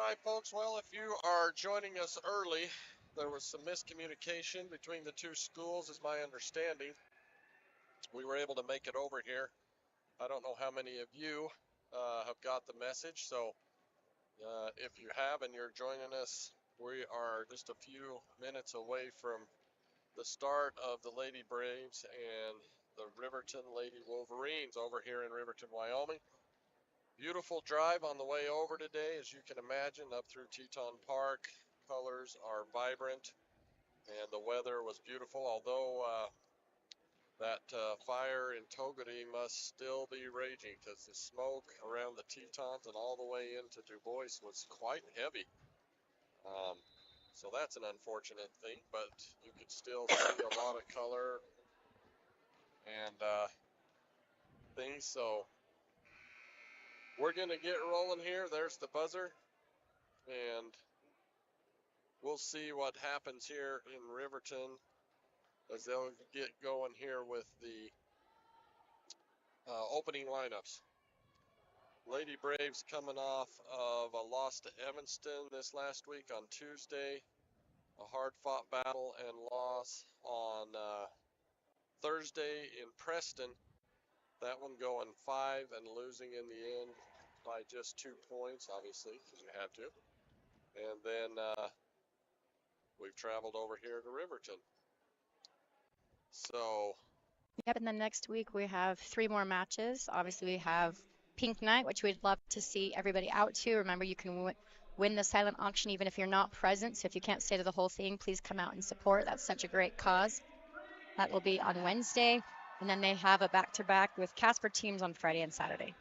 right, folks. Well, if you are joining us early, there was some miscommunication between the two schools, is my understanding. We were able to make it over here. I don't know how many of you have got the message. So if you have and you're joining us, we are just a few minutes away from the start of the Lady Braves and the Riverton Lady Wolverines over here in Riverton, Wyoming. Beautiful drive on the way over today, as you can imagine, up through Teton Park. Colors are vibrant, and the weather was beautiful, although that fire in Togody must still be raging because the smoke around the Tetons and all the way into Du Bois was quite heavy. So that's an unfortunate thing, but you could still see a lot of color and things. So we're going to get rolling here. There's the buzzer, and we'll see what happens here in Riverton as they'll get going here with the opening lineups. Lady Braves coming off of a loss to Evanston this last week on Tuesday, a hard-fought battle and loss on Thursday in Preston. That one going 5 and losing in the end by just 2 points, obviously, because you had to. And then we've traveled over here to Riverton. So. Yep, and then next week we have 3 more matches. Obviously, we have Pink Night, which we'd love to see everybody out to. Remember, you can win the silent auction even if you're not present. So if you can't stay to the whole thing, please come out and support. That's such a great cause. That will be on Wednesday. And then they have a back-to-back with Casper teams on Friday and Saturday.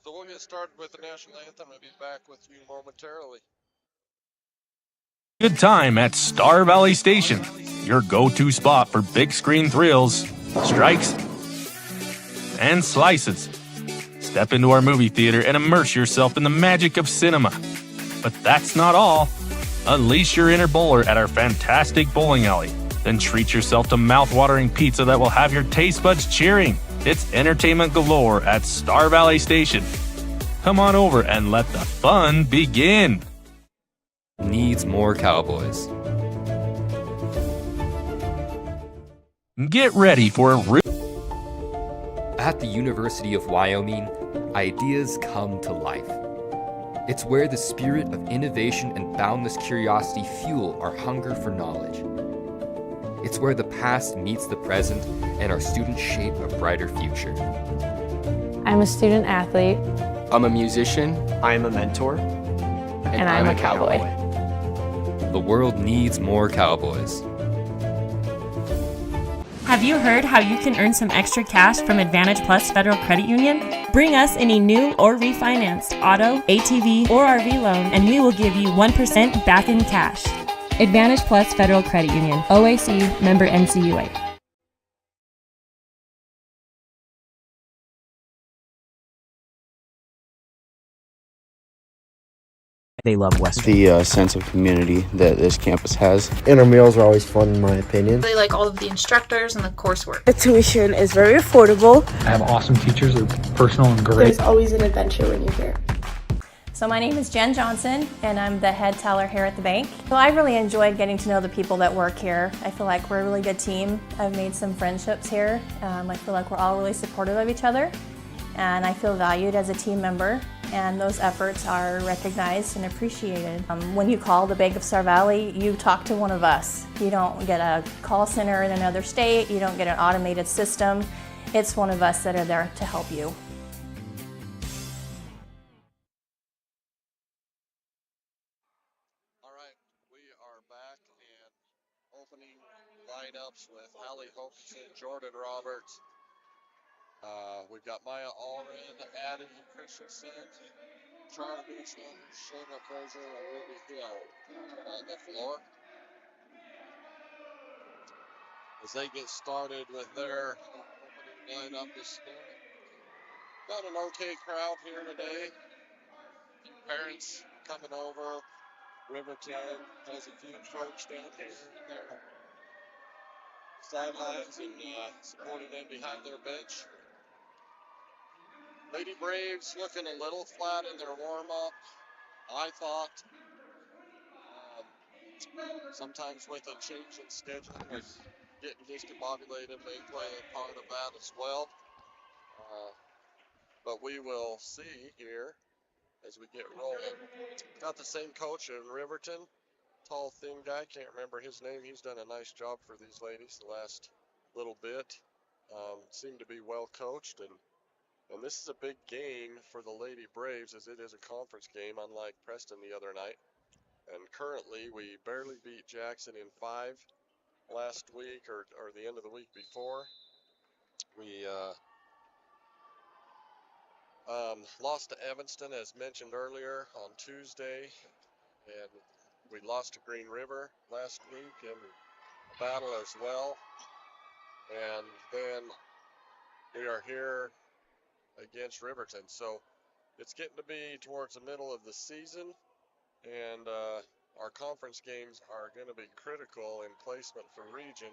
So we'll get started with the national anthem. I'll be back with you momentarily. Good time at Star Valley Station, your go-to spot for big screen thrills, strikes, and slices. Step into our movie theater and immerse yourself in the magic of cinema. But that's not all. Unleash your inner bowler at our fantastic bowling alley. Then treat yourself to mouth-watering pizza that will have your taste buds cheering. It's entertainment galore at Star Valley Station. Come on over and let the fun begin. Needs more cowboys. Get ready for a At the University of Wyoming, ideas come to life. It's where the spirit of innovation and boundless curiosity fuel our hunger for knowledge. It's where the past meets the present and our students shape a brighter future. I'm a student athlete. I'm a musician. I'm a mentor. And I'm a cowboy. The world needs more cowboys. Have you heard how you can earn some extra cash from Advantage Plus Federal Credit Union? Bring us any new or refinanced auto, ATV, or RV loan, and we will give you 1% back in cash. Advantage Plus Federal Credit Union, OAC, member NCUA. They love West. The sense of community that this campus has. And our meals are always fun, in my opinion. They like all of the instructors and the coursework. The tuition is very affordable. I have awesome teachers. They're personal and great. There's always an adventure when you're here. So my name is Jen Johnson, and I'm the head teller here at the bank. So I really enjoyed getting to know the people that work here. I feel like we're a really good team. I've made some friendships here. I feel like we're all really supportive of each other, and I feel valued as a team member, and those efforts are recognized and appreciated. When you call the Bank of Star Valley, you talk to one of us. You don't get a call center in another state, you don't get an automated system. It's one of us that are there to help you. All right, we are back and opening lineups with Allie Hopeson, Jordan Roberts. We've got Maya Allred, Addie Christensen, Charlie Beechman, Shayna Fraser, and Ruby Hill on the floor. As they get started with their opening lineup this morning. Got an okay crowd here today. Parents coming over. Riverton has a few folks down here in their sidelines and supporting them behind their bench. Lady Braves looking a little flat in their warm-up, I thought. Sometimes with a change in schedule, with getting discombobulated may play a part of that as well. But we will see here as we get rolling. Got the same coach in Riverton, tall, thin guy. Can't remember his name. He's done a nice job for these ladies the last little bit. Seem to be well coached, and this is a big game for the Lady Braves as it is a conference game, unlike Preston the other night. And currently, we barely beat Jackson in 5 last week or the end of the week before. We lost to Evanston, as mentioned earlier, on Tuesday, and we lost to Green River last week in a battle as well. And then we are here against Riverton. So it's getting to be towards the middle of the season, and our conference games are going to be critical in placement for region.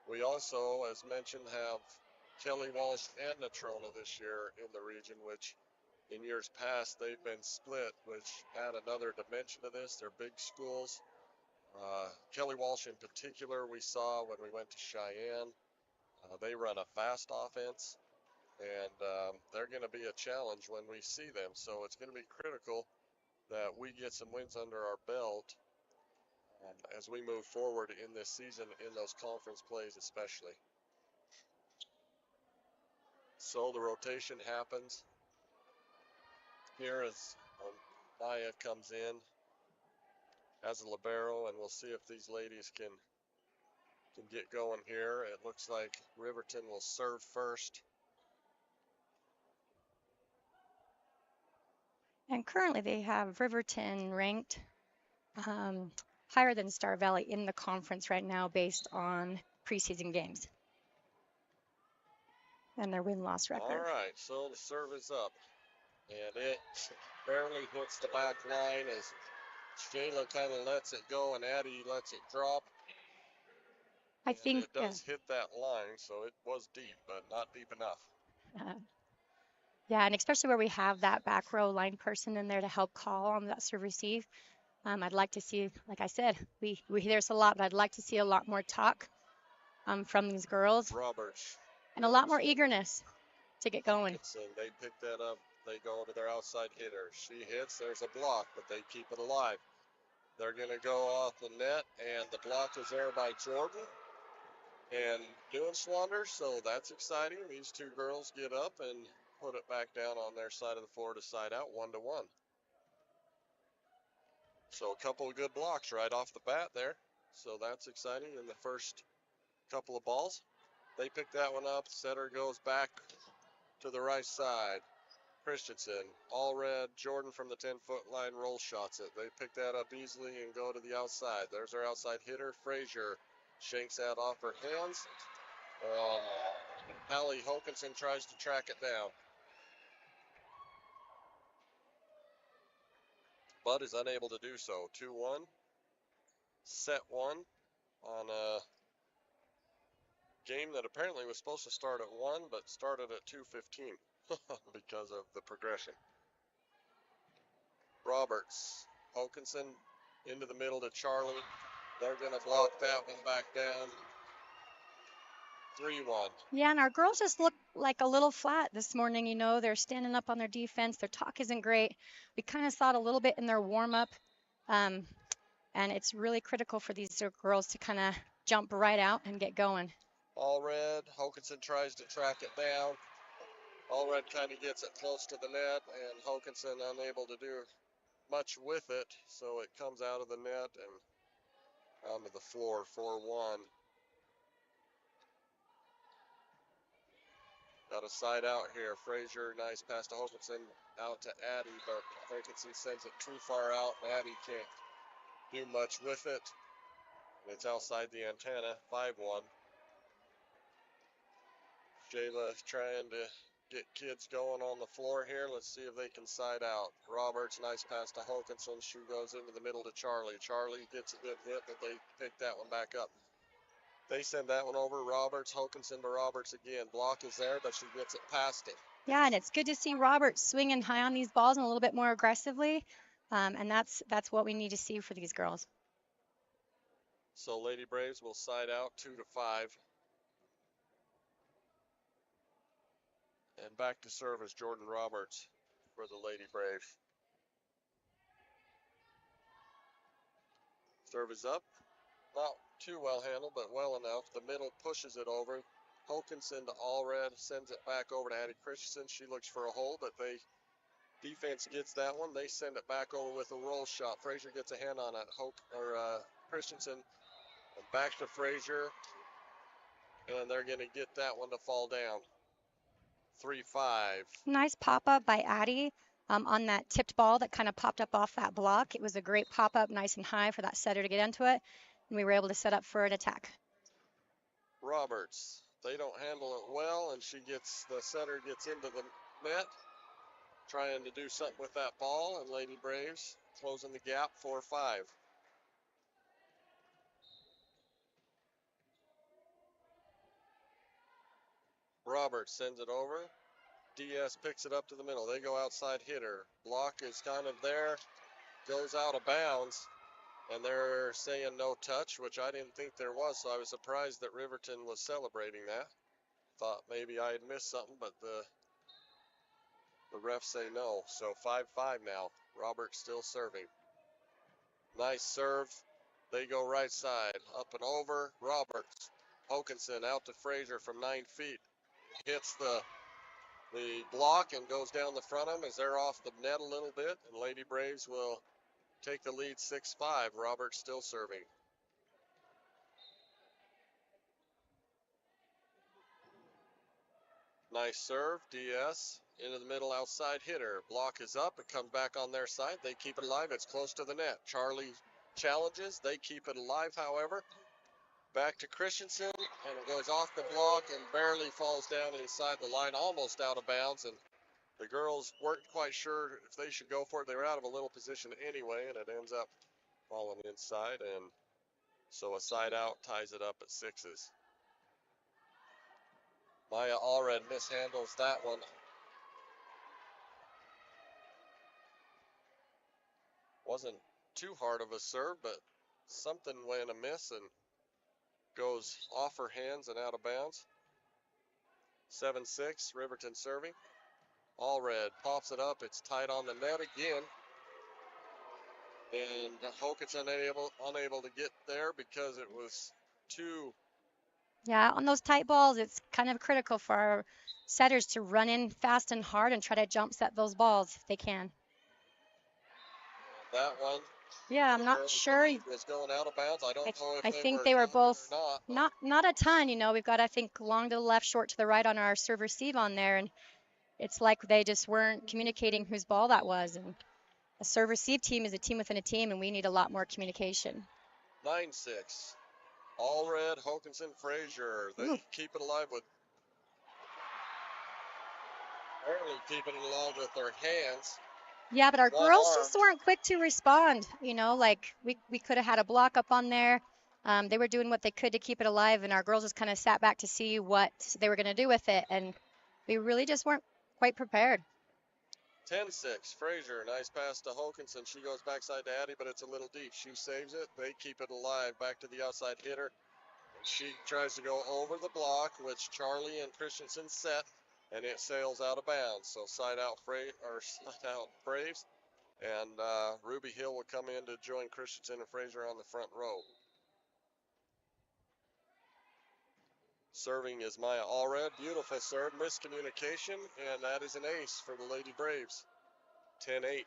We also, as mentioned, have Kelly Walsh and Natrona this year in the region, which in years past they've been split, which add another dimension to this. They're big schools. Kelly Walsh in particular, we saw when we went to Cheyenne. They run a fast offense, and they're going to be a challenge when we see them. So it's going to be critical that we get some wins under our belt as we move forward in this season, in those conference plays especially. So the rotation happens here as Maya comes in as a libero, and we'll see if these ladies can get going here. It looks like Riverton will serve first. And currently they have Riverton ranked higher than Star Valley in the conference right now based on preseason games and their win-loss record. All right, so the serve is up, and it barely hits the back line as Shayla kind of lets it go and Addie lets it drop. I think it does hit that line, so it was deep, but not deep enough. Yeah, and especially where we have that back row line person in there to help call on that serve receive. I'd like to see, like I said, we hear this a lot, but I'd like to see a lot more talk from these girls. Roberts. And a lot more eagerness to get going. They pick that up. They go to their outside hitter. She hits. There's a block, but they keep it alive. They're going to go off the net, and the block is there by Jordan and Neuenschwander, so that's exciting. These two girls get up and put it back down on their side of the floor to side out, 1-1. So a couple of good blocks right off the bat there. So that's exciting in the first couple of balls. They pick that one up. Setter goes back to the right side. Christensen, all red. Jordan from the 10-foot line roll shots it. They pick that up easily and go to the outside. There's our outside hitter. Frazier shanks that off her hands. Hallie Hokinson tries to track it down, but is unable to do so. 2-1. Set one on a game that apparently was supposed to start at 1, but started at 2:15 because of the progression. Roberts, Hokinson into the middle to Charlie. They're going to block that one back down. 3-1. Yeah, and our girls just look like a little flat this morning. You know, they're standing up on their defense. Their talk isn't great. We kind of saw it a little bit in their warm-up, and it's really critical for these girls to kind of jump right out and get going. All red. Hokinson tries to track it down. All red kind of gets it close to the net, and Hokinson unable to do much with it, so it comes out of the net and onto the floor. 4-1. Got a side out here. Frazier, nice pass to Hokinson, out to Addie, but Hokinson sends it too far out, and Addie can't do much with it. It's outside the antenna. 5-1. Jayla trying to get kids going on the floor here. Let's see if they can side out. Roberts, nice pass to Hokinson. She goes into the middle to Charlie. Charlie gets a good hit, but they pick that one back up. They send that one over. Roberts, Hokinson to Roberts again. Block is there, but she gets it past him. Yeah, and it's good to see Robert swinging high on these balls and a little bit more aggressively. And that's what we need to see for these girls. So Lady Braves will side out 2-5. And back to serve is Jordan Roberts for the Lady Braves. Serve is up. Not too well handled, but well enough. The middle pushes it over. Hokinson to Allred, sends it back over to Addie Christensen. She looks for a hole, but defense gets that one. They send it back over with a roll shot. Frazier gets a hand on it. Christensen, and back to Frazier, and they're going to get that one to fall down. 3-5. Nice pop-up by Addie on that tipped ball that kind of popped up off that block. It was a great pop-up, nice and high for that setter to get into it, and we were able to set up for an attack. Roberts, they don't handle it well, and the setter gets into the net, trying to do something with that ball, and Lady Braves closing the gap, 4-5. Roberts sends it over. DS picks it up to the middle. They go outside hitter. Block is kind of there, goes out of bounds, and they're saying no touch, which I didn't think there was, so I was surprised that Riverton was celebrating that. Thought maybe I had missed something, but the refs say no. So 5-5 now. Roberts still serving. Nice serve. They go right side. Up and over. Roberts. Hokinson out to Frazier from 9 feet. Hits the block and goes down the front of him as they're off the net a little bit. And Lady Braves will take the lead 6-5. Roberts still serving. Nice serve. DS into the middle outside hitter. Block is up. It comes back on their side. They keep it alive. It's close to the net. Charlie challenges. They keep it alive, however. Back to Christensen, and it goes off the block and barely falls down inside the line, almost out of bounds. And the girls weren't quite sure if they should go for it. They were out of a little position anyway, and it ends up falling inside. And so a side out ties it up at 6s. Maya Allred mishandles that one. Wasn't too hard of a serve, but something went amiss and goes off her hands and out of bounds. 7-6, Riverton serving. Allred pops it up. It's tight on the net again. And Hokinson unable to get there because it was too. Yeah, on those tight balls, it's kind of critical for our setters to run in fast and hard and try to jump set those balls if they can. That one. Yeah, I'm not sure. Was going out of bounds. I don't know if I think they were both not a ton. You know, we've got, I think, long to the left, short to the right on our serve receive on there, and it's like they just weren't communicating whose ball that was. And a serve receive team is a team within a team, and we need a lot more communication. 9-6. Allred, Hokinson, Frazier. They keep it alive with. Barely keeping it alive with their hands. Yeah, but our girls just weren't quick to respond. You know, like we could have had a block up on there. They were doing what they could to keep it alive, and our girls just kind of sat back to see what they were going to do with it, and we really just weren't quite prepared. 10-6, Frazier, nice pass to Hokinson. She goes backside to Addie, but it's a little deep. She saves it. They keep it alive. Back to the outside hitter. She tries to go over the block, which Charlie and Christensen set, and it sails out of bounds. So side out Braves, and Ruby Hill will come in to join Christensen and Frazier on the front row. Serving is Maya Allred. Beautiful serve, miscommunication, and that is an ace for the Lady Braves. 10-8.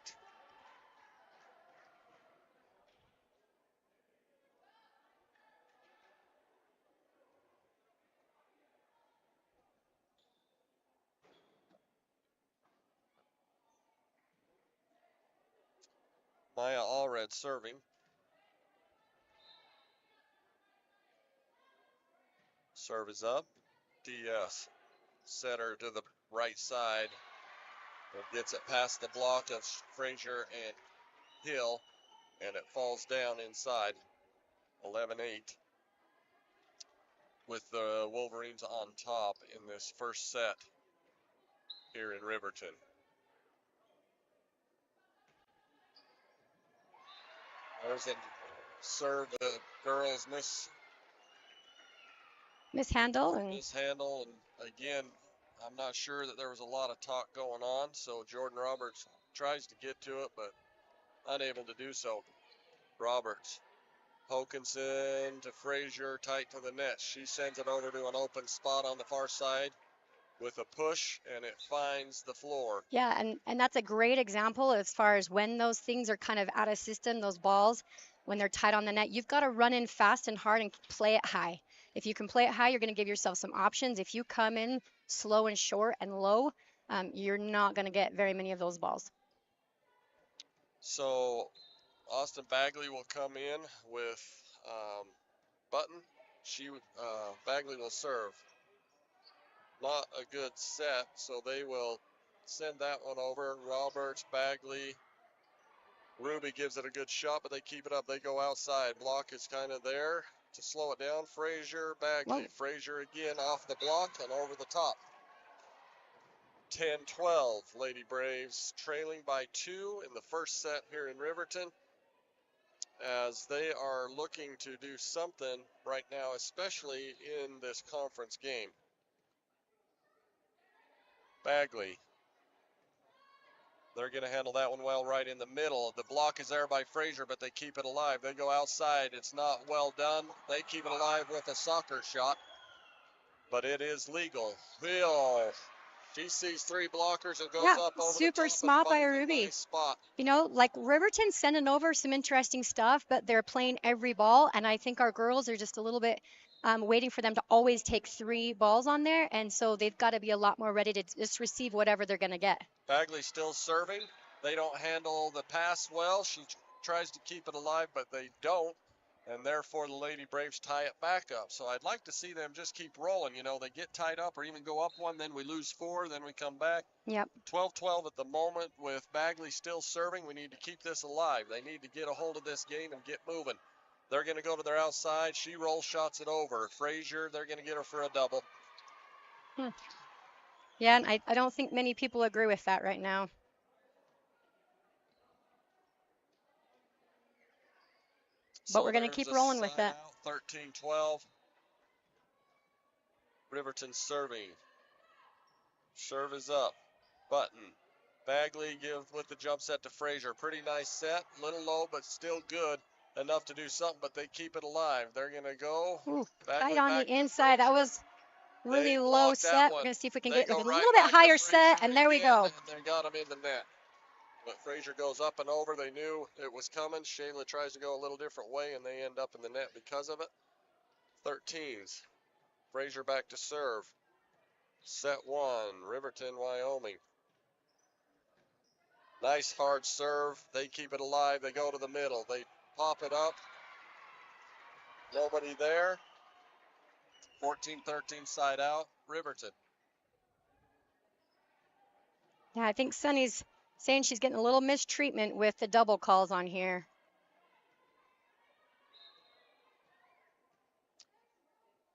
Maya Allred serving. Serve is up. DS. Setter to the right side. It gets it past the block of Frazier and Hill, and it falls down inside. 11-8. With the Wolverines on top in this first set. here in Riverton. There's a serve. The girls mishandle and mishandle, and again, I'm not sure that there was a lot of talk going on. So Jordan Roberts tries to get to it, but unable to do so. Roberts, Hokinson to Frazier, tight to the net. She sends it over to an open spot on the far side with a push, and it finds the floor. yeah, and that's a great example as far as when those things are kind of out of system, those balls, when they're tight on the net, you've got to run in fast and hard and play it high. If you can play it high, you're going to give yourself some options. If you come in slow and short and low, you're not going to get very many of those balls. So Austin Bagley will come in with Button. Bagley will serve. Not a good set, so they will send that one over. Roberts, Bagley, Ruby gives it a good shot, but they keep it up. They go outside. Block is kind of there to slow it down. Frazier, Bagley. Whoa. Frazier again off the block and over the top. 10-12, Lady Braves trailing by 2 in the first set here in Riverton, as they are looking to do something right now, especially in this conference game. Bagley. They're going to handle that one well right in the middle. The block is there by Frazier, but they keep it alive. They go outside. It's not well done. They keep it alive with a soccer shot, but it is legal. Bill, she sees 3 blockers and goes up over super the top smart by and finds a Ruby. nice spot. You know, like Riverton's sending over some interesting stuff, but they're playing every ball, and I think our girls are just a little bit waiting for them to always take 3 balls on there, and so they've got to be a lot more ready to just receive whatever they're going to get. Bagley still serving. They don't handle the pass well. She tries to keep it alive, but they don't, and therefore the Lady Braves tie it back up. So I'd like to see them just keep rolling. You know, they get tied up or even go up 1, then we lose 4, then we come back. Yep. 12-12 at the moment with Bagley still serving. We need to keep this alive. They need to get a hold of this game and get moving. They're going to go to their outside. She roll shots it over. Frazier, they're going to get her for a double. Yeah, and I don't think many people agree with that right now. But we're going to keep rolling with that. 13-12. Riverton serving. Serve is up. Button. Bagley gives with the jump set to Frazier. Pretty nice set. Little low, but still good. Enough to do something, but they keep it alive. They're going to go. Ooh, Bagley tight on the inside. That was really low set. We're going to see if we can get a little bit higher set, and there we go. And they got him in the net. But Frazier goes up and over. They knew it was coming. Shayla tries to go a little different way, and they end up in the net because of it. 13s. Frazier back to serve. Set 1, Riverton, Wyoming. Nice hard serve. They keep it alive. They go to the middle. They pop it up. Nobody there. 14-13 side out, Riverton. Yeah, I think Sunny's saying she's getting a little mistreatment with the double calls on here.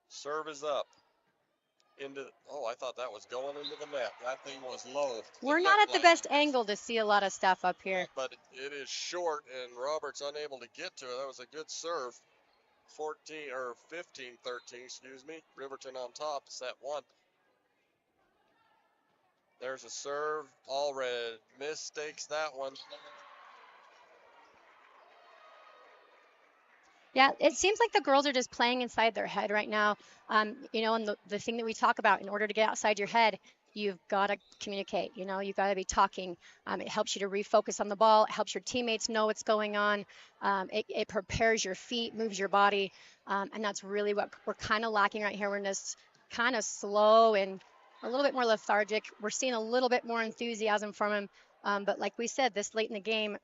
Serve is up. I thought that was going into the net. That thing was low. We're not at the best angle to see a lot of stuff up here. But it is short, and Roberts unable to get to it. That was a good serve. 15-13, excuse me. Riverton on top, set 1. There's a serve. Allred mistakes that one. Yeah, it seems like the girls are just playing inside their head right now. You know, and the thing that we talk about, in order to get outside your head, you've got to communicate. You know, you've got to be talking. It helps you to refocus on the ball. It helps your teammates know what's going on. It prepares your feet, moves your body. And that's really what we're kind of lacking right here. We're just kind of slow and a little bit more lethargic. We're seeing a little bit more enthusiasm from him. But like we said, this late in the game,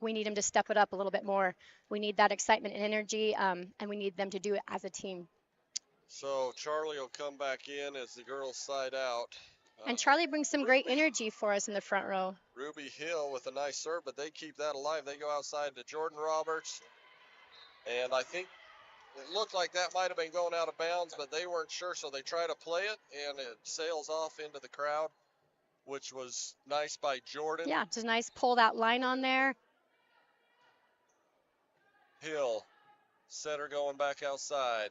we need them to step it up a little bit more. We need that excitement and energy, and we need them to do it as a team. So Charlie will come back in as the girls side out. And Charlie brings some great energy for us in the front row. Ruby Hill with a nice serve, but they keep that alive. They go outside to Jordan Roberts. And I think it looked like that might have been going out of bounds, but they weren't sure, so they try to play it, and it sails off into the crowd. which was nice by Jordan. Yeah, just nice pull that line on there. Hill, setter going back outside.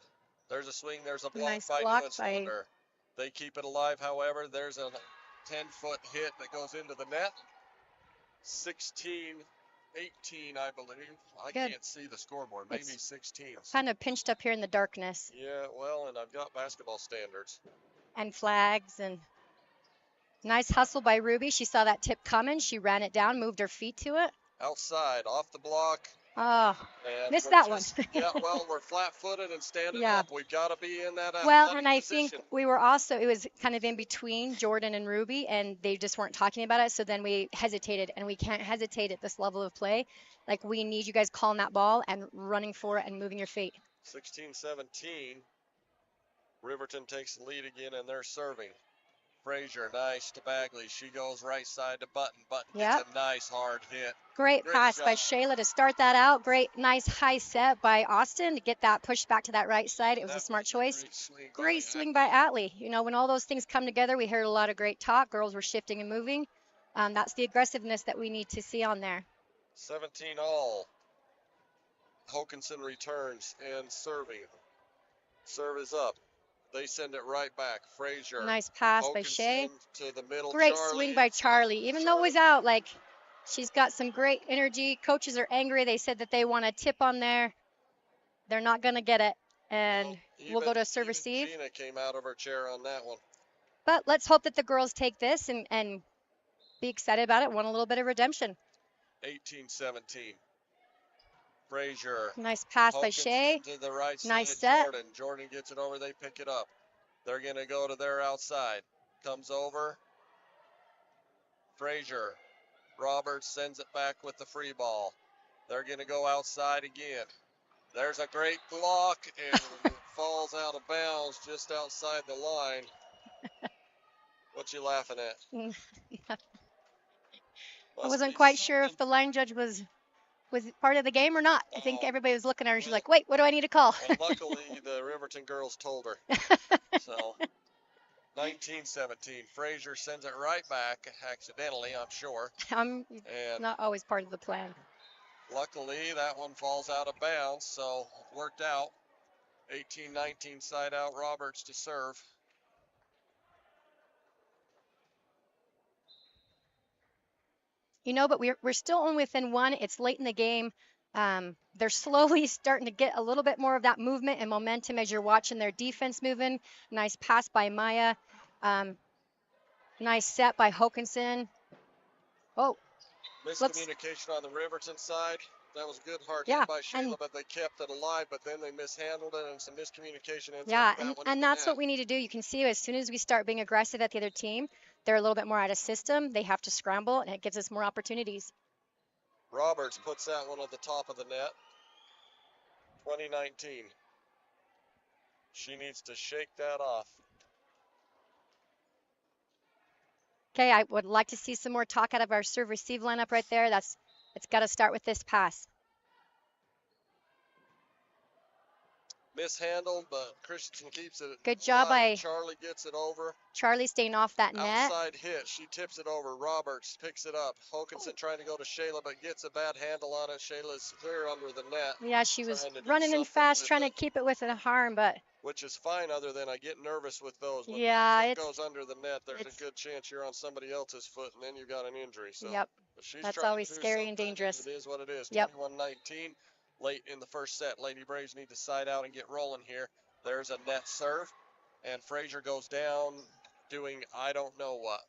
There's a swing, there's a block Nice by block Neuenschlager. They keep it alive, however. There's a 10-foot hit that goes into the net. 16-18, I believe. I can't see the scoreboard. Maybe 16. Kind of pinched up here in the darkness. Yeah, well, and I've got basketball standards. And flags and nice hustle by Ruby. She saw that tip coming. She ran it down, moved her feet to it. Outside, off the block. Oh, and missed that one. Yeah, well, we're flat-footed and standing up. We've got to be in that well, and I position. think we were also, it was kind of in between Jordan and Ruby, and they just weren't talking about it. So then we hesitated, and we can't hesitate at this level of play. Like, we need you guys calling that ball and running for it and moving your feet. 16-17. Riverton takes the lead again, and they're serving. Frazier, nice to Bagley. She goes right side to Button. Button gets a nice hard hit. Great pass by Shayla to start that out. Great, nice high set by Austin to get that pushed back to that right side. It was a smart choice. Great swing by Atlee. You know, when all those things come together, we heard a lot of great talk. Girls were shifting and moving. That's the aggressiveness that we need to see on there. 17 all. Hokanson returns and serving. Serve is up. They send it right back. Frazier. Nice pass Hokanson by Shay. To the middle. Great Charlie. swing by Charlie. Even though it was out, like, she's got some great energy. Coaches are angry. They said that they want a tip on there. They're not going to get it. And we'll go to serve receive. Gina came out of her chair on that one. But let's hope that the girls take this and be excited about it. Want a little bit of redemption. 18-17. Frazier. Nice pass by Hokanson Shay. To the right side nice set. Jordan. Jordan gets it over. They pick it up. They're going to go to their outside. Comes over. Frazier. Roberts sends it back with the free ball. They're going to go outside again. There's a great block, and it falls out of bounds just outside the line. What you laughing at? I wasn't quite sure if the line judge was part of the game or not. I think everybody was looking at her. She's like, wait, what do I need to call? Well, luckily, the Riverton girls told her. So, 19-17. Frazier sends it right back, accidentally, I'm sure. I'm not always part of the plan. Luckily, that one falls out of bounds, so it worked out. 18-19 side out, Roberts to serve. You know, but we're still only within one. It's late in the game. They're slowly starting to get a little bit more of that movement and momentum as you're watching their defense moving. Nice pass by Maya. Nice set by Hokanson. Oh. Miscommunication on the Riverton side. That was a good hard hit by Sheila, but they kept it alive, but then they mishandled it and some miscommunication. And that's what we need to do. You can see as soon as we start being aggressive at the other team, they're a little bit more out of system. They have to scramble, and it gives us more opportunities. Roberts puts that one at the top of the net. 2019. She needs to shake that off. Okay, I would like to see some more talk out of our serve-receive lineup right there. It's got to start with this pass. Mishandled, but Christensen keeps it. Good job by Charlie. Gets it over. Charlie staying off that net. Outside hit. She tips it over. Roberts picks it up. Hokanson trying to go to Shayla, but gets a bad handle on it. Shayla's clear under the net. Yeah, she was running in fast, trying to keep it within harm, but. Which is fine, other than I get nervous with those. When it goes under the net, there's a good chance you're on somebody else's foot, and then you got an injury. So that's always scary and dangerous. It is what it is. 21-19. Late in the first set, Lady Braves need to side out and get rolling here. There's a net serve, and Frazier goes down doing I don't know what.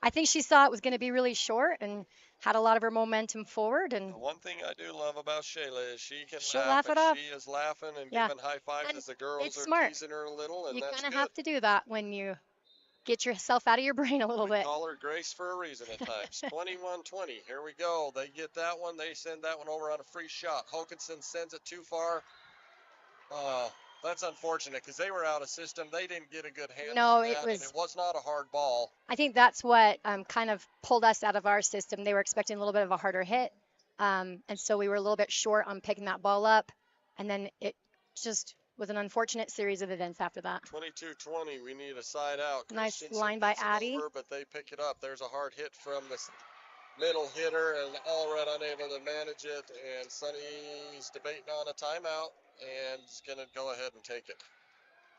I think she saw it was going to be really short and had a lot of her momentum forward. And the one thing I do love about Shayla is she can laugh it off. She is laughing and giving high fives as the girls are teasing her a little, and you that's kind of have to do that when you get yourself out of your brain a little bit. Call her Grace for a reason at times. 21-20. Here we go. They get that one. They send that one over on a free shot. Hokanson sends it too far. That's unfortunate because they were out of system. They didn't get a good hand. No, it was not a hard ball. I think that's what kind of pulled us out of our system. They were expecting a little bit of a harder hit, and so we were a little bit short on picking that ball up, and then it just was an unfortunate series of events after that. 22-20. We need a side out. Nice line by Addie. Over, but they pick it up. There's a hard hit from the middle hitter, and Allred unable to manage it. And Sonny's debating on a timeout and is going to go ahead and take it.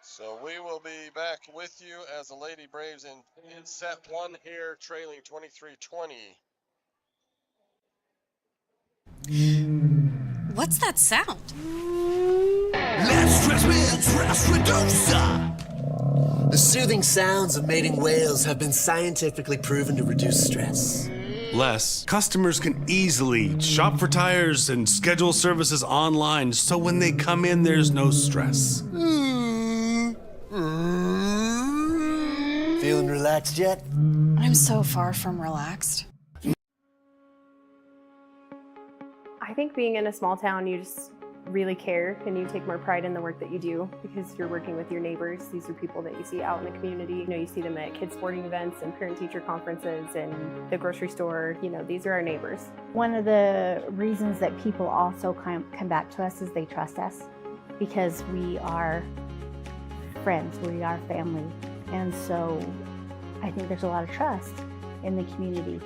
So we will be back with you as the Lady Braves in set one here, trailing 23-20. What's that sound? Less stress with stress reducer. The soothing sounds of mating whales have been scientifically proven to reduce stress. Less. Customers can easily shop for tires and schedule services online, so when they come in, there's no stress. Feeling relaxed yet? I'm so far from relaxed. I think being in a small town, you just really care and you take more pride in the work that you do because you're working with your neighbors. These are people that you see out in the community. You know, you see them at kids' sporting events and parent-teacher conferences and the grocery store. You know, these are our neighbors. One of the reasons that people also come back to us is they trust us because we are friends, we are family. And so I think there's a lot of trust in the community.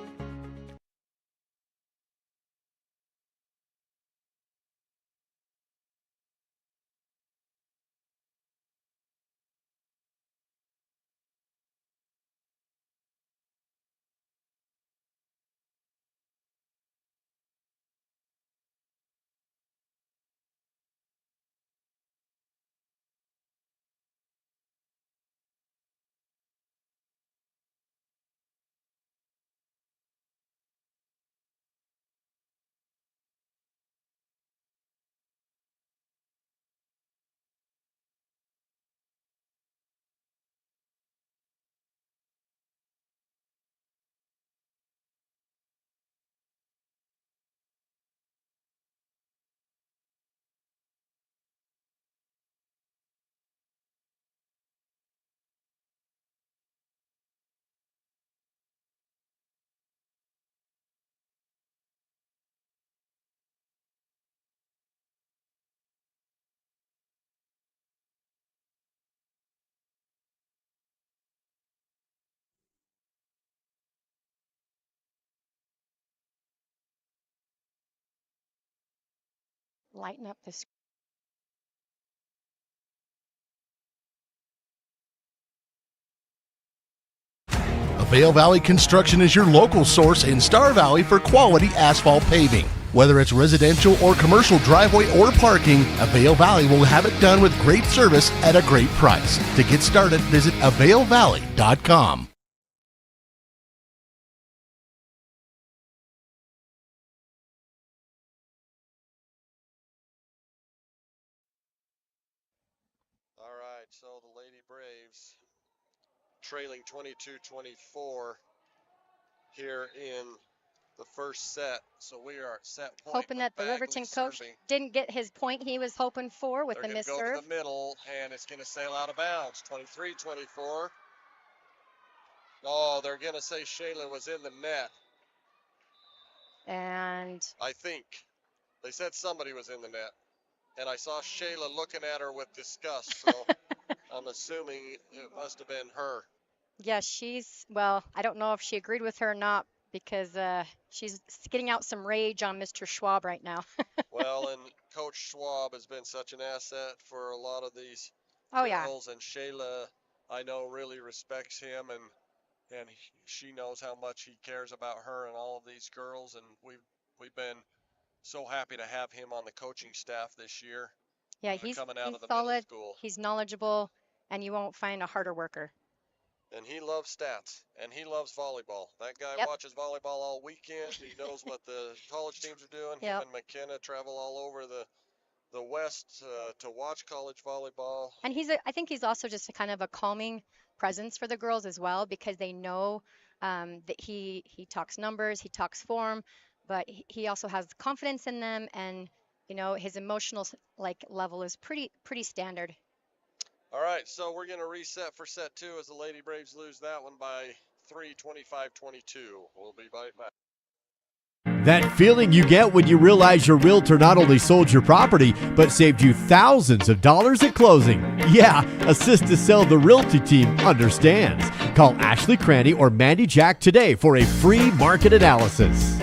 Lighten up this. Vail Valley Construction is your local source in Star Valley for quality asphalt paving. Whether it's residential or commercial driveway or parking, Vail Valley will have it done with great service at a great price. To get started, visit availvalley.com. All right, so the Lady Braves trailing 22-24 here in the first set. So we are at set point. Hoping that the Riverton coach didn't get his point he was hoping for with the missed serve. They're going to go to the middle, and it's going to sail out of bounds. 23-24. Oh, they're going to say Shayla was in the net. And I think they said somebody was in the net. And I saw Shayla looking at her with disgust, so I'm assuming it must have been her. Yeah, well, I don't know if she agreed with her or not because she's getting out some rage on Mr. Schwab right now. Well, and Coach Schwab has been such an asset for a lot of these girls, and Shayla, I know, really respects him, and she knows how much he cares about her and all of these girls, and we've been so happy to have him on the coaching staff this year. Yeah, he's coming out of the solid. middle school. He's knowledgeable, and you won't find a harder worker. And he loves stats, and he loves volleyball. That guy watches volleyball all weekend. He knows what the college teams are doing. Him and McKenna travel all over the West to watch college volleyball. And I think he's also just a kind of a calming presence for the girls as well, because they know that he talks numbers, he talks form, but he also has confidence in them, and his emotional level is pretty standard. All right, so we're going to reset for set two as the Lady Braves lose that one by 3, 25-22. We'll be right back. That feeling you get when you realize your realtor not only sold your property, but saved you thousands of dollars at closing. Yeah, Assist to Sell the Realty team understands. Call Ashley Cranny or Mandy Jack today for a free market analysis.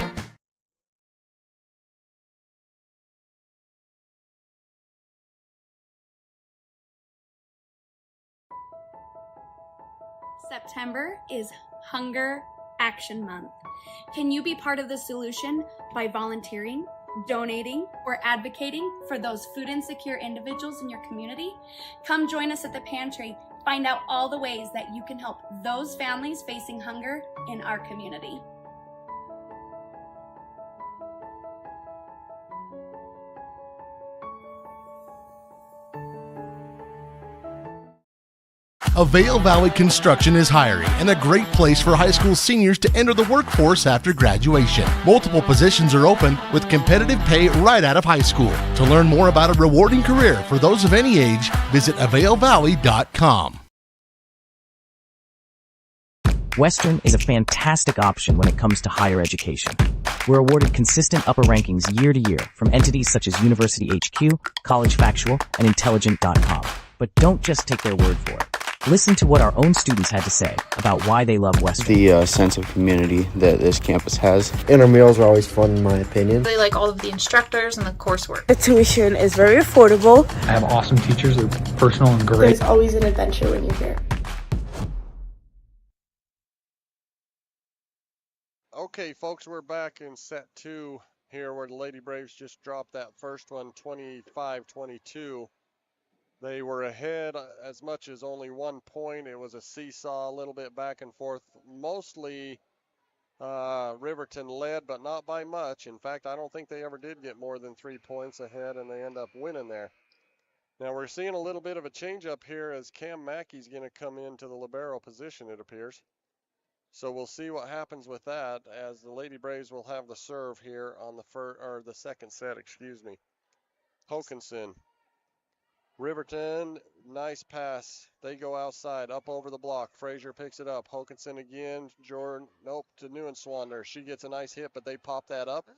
September is Hunger Action Month. Can you be part of the solution by volunteering, donating, or advocating for those food insecure individuals in your community? Come join us at the pantry. Find out all the ways that you can help those families facing hunger in our community. Avail Valley Construction is hiring and a great place for high school seniors to enter the workforce after graduation. Multiple positions are open with competitive pay right out of high school. To learn more about a rewarding career for those of any age, visit availvalley.com. Western is a fantastic option when it comes to higher education. We're awarded consistent upper rankings year to year from entities such as University HQ, College Factual, and Intelligent.com. But don't just take their word for it. Listen to what our own students had to say about why they love Western. The sense of community that this campus has. Intramurals are always fun, in my opinion. They like all of the instructors and the coursework. The tuition is very affordable. I have awesome teachers. They're personal and great. There's always an adventure when you're here. Okay, folks, we're back in set 2 here where the Lady Braves just dropped that first one, 25-22. They were ahead as much as only 1 point. It was a seesaw, a little bit back and forth. Mostly Riverton led, but not by much. In fact, I don't think they ever did get more than 3 points ahead, and they end up winning there. Now we're seeing a little bit of a change up here as Cam Mackey's going to come into the libero position, it appears. So we'll see what happens with that as the Lady Braves will have the serve here on the second set, excuse me. Hokanson. Riverton, nice pass. They go outside, up over the block. Frazier picks it up. Hokanson again. Jordan, nope, to Neuenswander. She gets a nice hit, but they pop that up.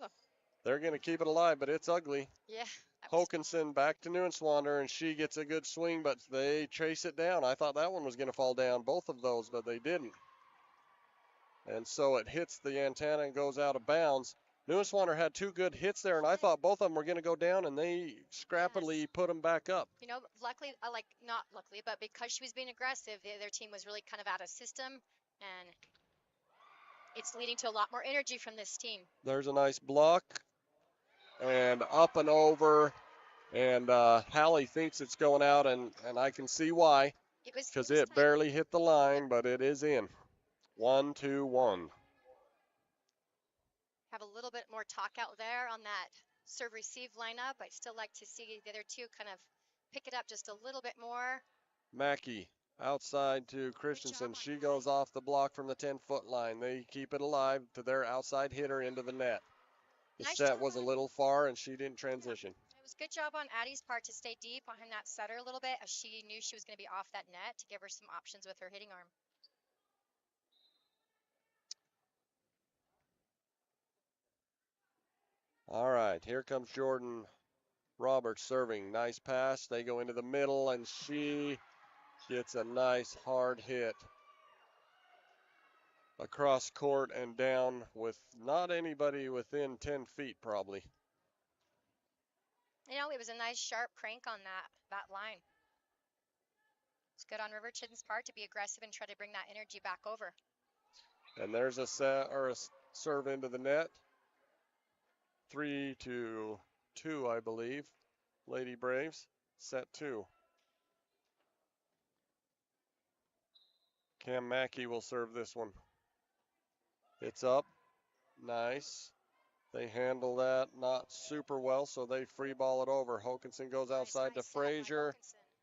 They're going to keep it alive, but it's ugly. Yeah. Hokanson back to Neuenswander, and she gets a good swing, but they chase it down. I thought that one was going to fall down, both of those, but they didn't. And so it hits the antenna and goes out of bounds. Neuenswander had 2 good hits there, and I thought both of them were going to go down, and they scrappily put them back up. You know, luckily, not luckily, but because she was being aggressive, the other team was really kind of out of system, and it's leading to a lot more energy from this team. There's a nice block, and up and over, and Hallie thinks it's going out, and I can see why, because it barely hit the line, but it is in. 1-2-1. Have a little bit more talk out there on that serve-receive lineup. I'd still like to see the other two kind of pick it up just a little bit more. Mackey outside to Christensen. She goes off the block from the 10-foot line. They keep it alive to their outside hitter into the net. The set was a little far, and she didn't transition. It was a good job on Addie's part to stay deep behind that setter a little bit, as she knew she was going to be off that net to give her some options with her hitting arm. All right, here comes Jordan Roberts serving. Nice pass. They go into the middle, and she gets a nice hard hit across court and down with not anybody within 10 feet probably. You know, it was a nice sharp crank on that line. It's good on Riverton's part to be aggressive and try to bring that energy back over. And there's a serve into the net. 3-2, I believe. Lady Braves, set 2. Cam Mackey will serve this one. It's up. Nice. They handle that not super well, so they free ball it over. Hokanson goes outside to Frazier.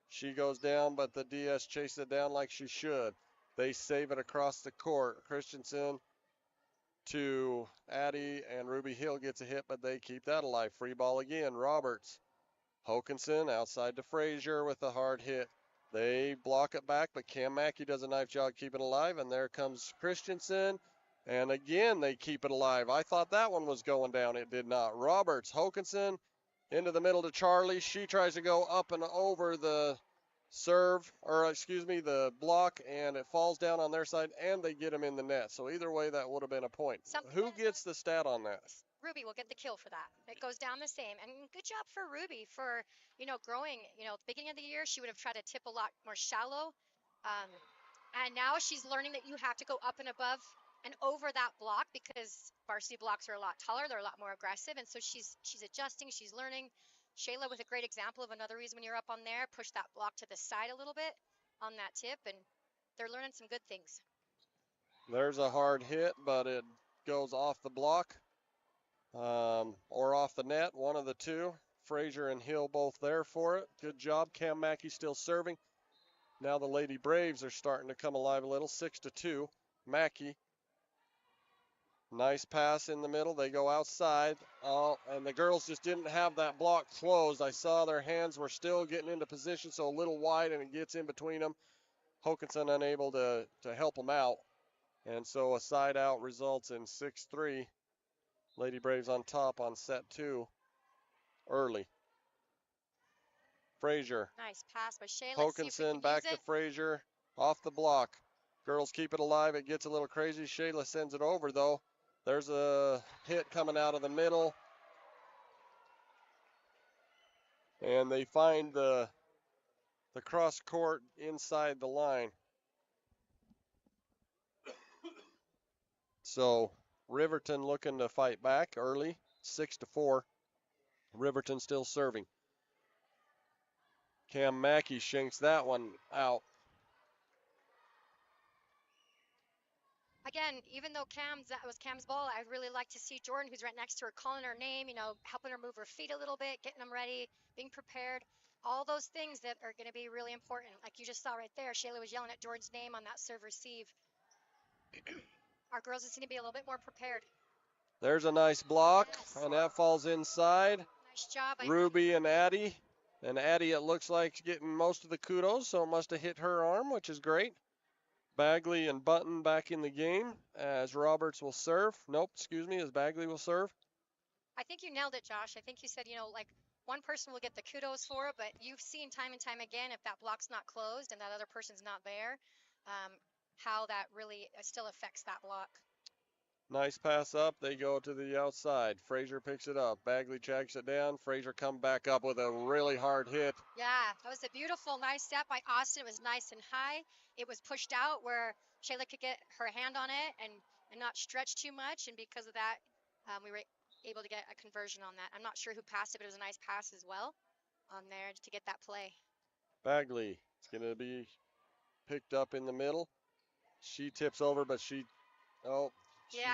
She goes down, but the DS chases it down like she should. They save it across the court. Christensen to Addie, and Ruby Hill gets a hit, but they keep that alive. Free ball again. Roberts. Hokanson outside to Frazier with a hard hit. They block it back, but Cam Mackey does a nice job keeping it alive, and there comes Christensen. And again, they keep it alive. I thought that one was going down. It did not. Roberts, Hokanson into the middle to Charlie. She tries to go up and over the serve, or excuse me, the block, and it falls down on their side, and they get him in the net. So either way, that would have been a point. Who gets the stat on that? Ruby will get the kill for that. It goes down the same. And good job for Ruby for, growing. At the beginning of the year, she would have tried to tip a lot more shallow. And now she's learning that you have to go up and above and over that block because varsity blocks are a lot taller. They're a lot more aggressive. And so she's adjusting. She's learning. Shayla with a great example of another reason when you're up on there, push that block to the side a little bit on that tip. And they're learning some good things. There's a hard hit, but it goes off the block. Or off the net, one of the two. Frazier and Hill both there for it. Good job. Cam Mackey still serving. Now the Lady Braves are starting to come alive a little. 6-2. Mackey. Nice pass in the middle. They go outside. Oh, and the girls just didn't have that block closed. I saw their hands were still getting into position, so a little wide, and it gets in between them. Hokanson unable to help them out. And so a side out results in 6-3. Lady Braves on top on set 2 early. Frazier. Nice pass by Shayla. Hokanson back to Frazier. Off the block. Girls keep it alive. It gets a little crazy. Shayla sends it over, though. There's a hit coming out of the middle. And they find the cross court inside the line. So Riverton looking to fight back early, 6-4. Riverton still serving. Cam Mackey shanks that one out. Again, even though that was Cam's ball, I'd really like to see Jordan, who's right next to her, calling her name, helping her move her feet a little bit, getting them ready, being prepared. All those things that are going to be really important. Like you just saw right there, Shayla was yelling at Jordan's name on that serve receive. Our girls just need to be a little bit more prepared. There's a nice block, and that falls inside. Nice job. Ruby and Addie. And Addie, it looks like, getting most of the kudos, so it must have hit her arm, which is great. Bagley and Button back in the game as Roberts will serve. Nope, excuse me, as Bagley will serve. I think you nailed it, Josh. I think you said, like one person will get the kudos for it, but you've seen time and time again if that block's not closed and that other person's not there, how that really still affects that block. Nice pass up. They go to the outside. Frazier picks it up. Bagley checks it down. Frazier come back up with a really hard hit. Yeah, that was a beautiful, nice step by Austin. It was nice and high. It was pushed out where Shayla could get her hand on it and not stretch too much. And because of that, we were able to get a conversion on that. I'm not sure who passed it, but it was a nice pass as well on there to get that play. Bagley is going to be picked up in the middle. She tips over, but she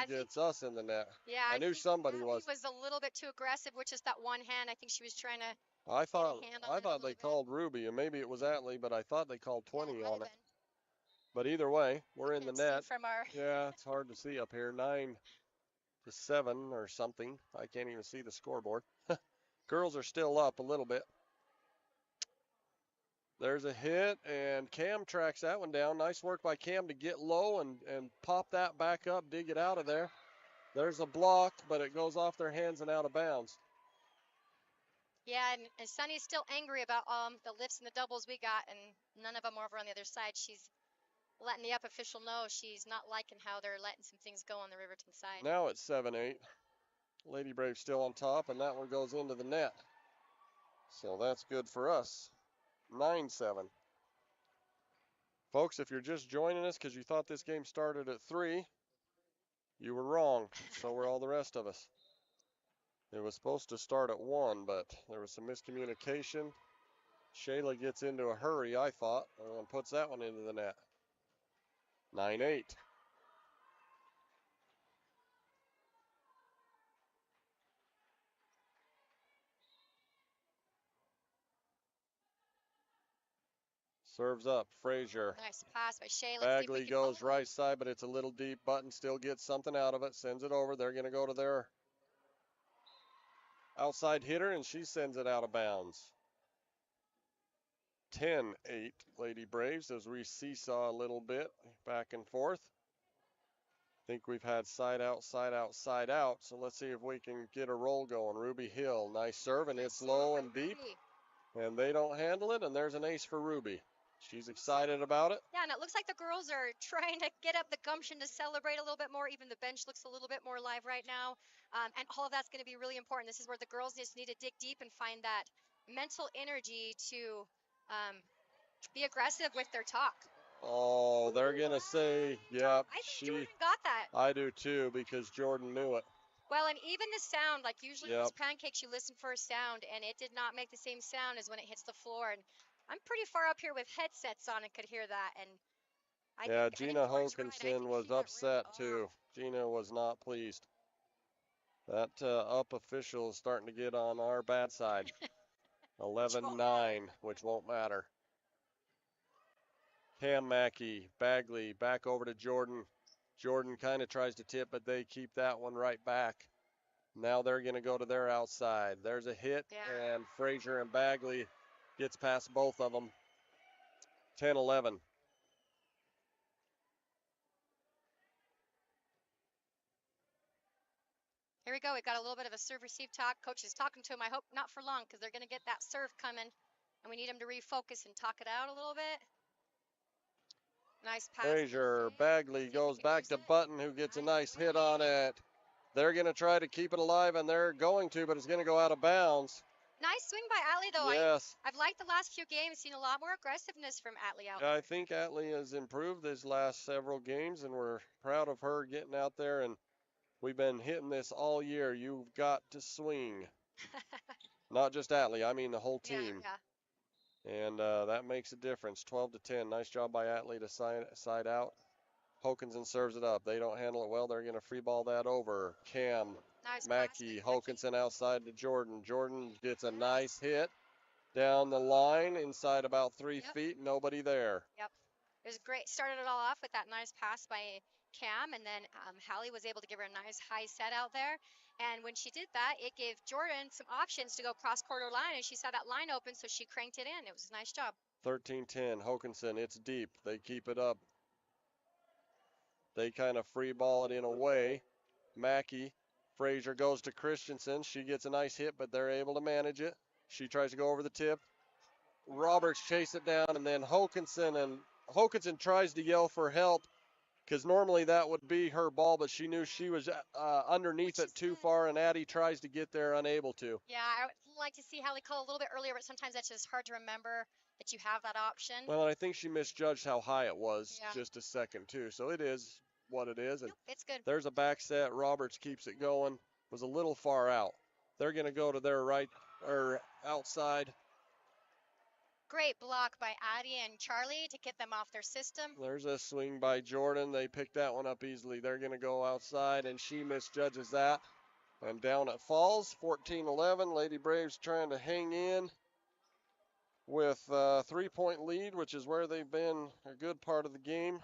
gets us in the net. Yeah, I knew somebody was. He was a little bit too aggressive, which is that one hand. I think she was trying to. I thought they called Ruby, and maybe it was Atlee, but I thought they called 20 on it. But either way, we're in the net. Yeah, it's hard to see up here. 9-7 or something. I can't even see the scoreboard. Girls are still up a little bit. There's a hit, and Cam tracks that one down. Nice work by Cam to get low and pop that back up, dig it out of there. There's a block, but it goes off their hands and out of bounds. Yeah, and Sunny's still angry about the lifts and the doubles we got, and none of them are over on the other side. She's letting the up official know she's not liking how they're letting some things go on the Riverton side. Now it's 7-8. Lady Brave still on top, and that one goes into the net. So that's good for us. 9-7. Folks, if you're just joining us because you thought this game started at 3, you were wrong. So were all the rest of us. It was supposed to start at 1, but there was some miscommunication. Shayla gets into a hurry, I thought, and puts that one into the net. 9-8. Serves up, Frazier. Nice pass by Shayla. Bagley goes right side, but it's a little deep. Button still gets something out of it, sends it over. They're going to go to their outside hitter, and she sends it out of bounds. 10-8, Lady Braves, as we seesaw a little bit back and forth. think we've had side out, side out, side out. So let's see if we can get a roll going. Ruby Hill, nice serve, and it's low and deep. And they don't handle it, and there's an ace for Ruby. She's excited about it. Yeah, and it looks like the girls are trying to get up the gumption to celebrate a little bit more. Even the bench looks a little bit more live right now. And all of that's going to be really important. This is where the girls just need to dig deep and find that mental energy to be aggressive with their talk. Oh, they're going to say, yeah, I think Jordan got that. I do too, because Jordan knew it. Well, and even the sound, like usually Yep. with pancakes, you listen for a sound, and it did not make the same sound as when it hits the floor. And I'm pretty far up here with headsets on and could hear that. And I think Gina Jordan's right. Hokinson was upset too. Gina was not pleased. That up official is starting to get on our bad side. 11-9, which won't matter. Cam Mackey, Bagley, back over to Jordan. Jordan kind of tries to tip, but they keep that one right back. Now they're going to go to their outside. There's a hit, and Frazier and Bagley gets past both of them. 10-11. Here we go. We got a little bit of a serve-receive talk. Coach is talking to him. I hope not for long because they're going to get that serve coming, and we need him to refocus and talk it out a little bit. Nice pass. Frazier, Bagley goes back to Button, who gets a nice hit on it. They're going to try to keep it alive, and they're going to, but it's going to go out of bounds. Nice swing by Atlee, though. Yes. I've liked the last few games, seen a lot more aggressiveness from Atlee out. I think Atlee has improved these last several games, and we're proud of her getting out there, and we've been hitting this all year. You've got to swing. Not just Atlee, I mean the whole team. Yeah. And that makes a difference. 12-10. Nice job by Atlee to side out. Hokinson serves it up. They don't handle it well. They're going to free ball that over. Cam, Mackey, Hokinson outside to Jordan. Jordan gets a nice hit down the line inside about 3 feet. Nobody there. Yep. It was great. Started it all off with that nice pass by Cam, and then Hallie was able to give her a nice high set out there. And when she did that, it gave Jordan some options to go cross-quarter line, and she saw that line open, so she cranked it in. It was a nice job. 13-10. Hokinson, it's deep. They keep it up. They kind of free ball it in a way. Mackey, Frazier goes to Christensen. She gets a nice hit, but they're able to manage it. She tries to go over the tip. Roberts chase it down, and then Hokinson tries to yell for help, because normally that would be her ball, but she knew she was underneath it too far, and Addie tries to get there, unable to. Yeah, I would like to see Hallie call a little bit earlier, but sometimes that's just hard to remember that you have that option. Well, and I think she misjudged how high it was just a second, too. So it is what it is. And it's good. There's a back set. Roberts keeps it going. Was a little far out. They're going to go to their right or outside. Great block by Addie and Charlie to get them off their system. There's a swing by Jordan. They picked that one up easily. They're going to go outside, and she misjudges that. And down it falls, 14-11. Lady Braves trying to hang in with a 3-point lead, which is where they've been a good part of the game,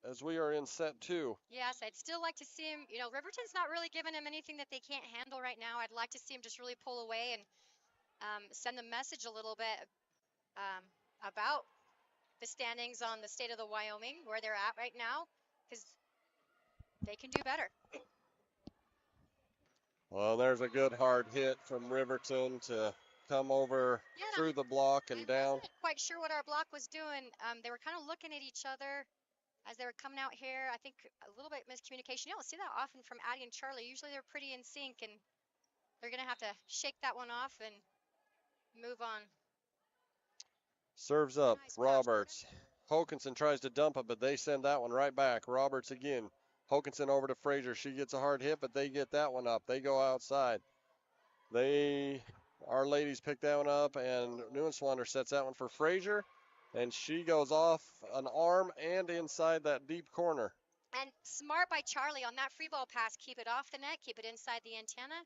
as we are in set 2. Yes, I'd still like to see him. You know, Riverton's not really giving him anything that they can't handle right now. I'd like to see him just really pull away and send the message a little bit about the standings on the state of the Wyoming, where they're at right now, because they can do better. Well, there's a good hard hit from Riverton to come over through the block and down. Wasn't quite sure what our block was doing. They were kind of looking at each other as they were coming out here. I think a little bit miscommunication. You don't see that often from Addie and Charlie. Usually they're pretty in sync, and they're going to have to shake that one off and move on. Serves up, Roberts. Hokinson tries to dump it, but they send that one right back. Roberts again. Hokinson over to Frazier. She gets a hard hit, but they get that one up. They go outside. Our ladies pick that one up, and Neuenswander sets that one for Frazier, and she goes off an arm and inside that deep corner. And smart by Charlie on that free ball pass. Keep it off the net, keep it inside the antenna.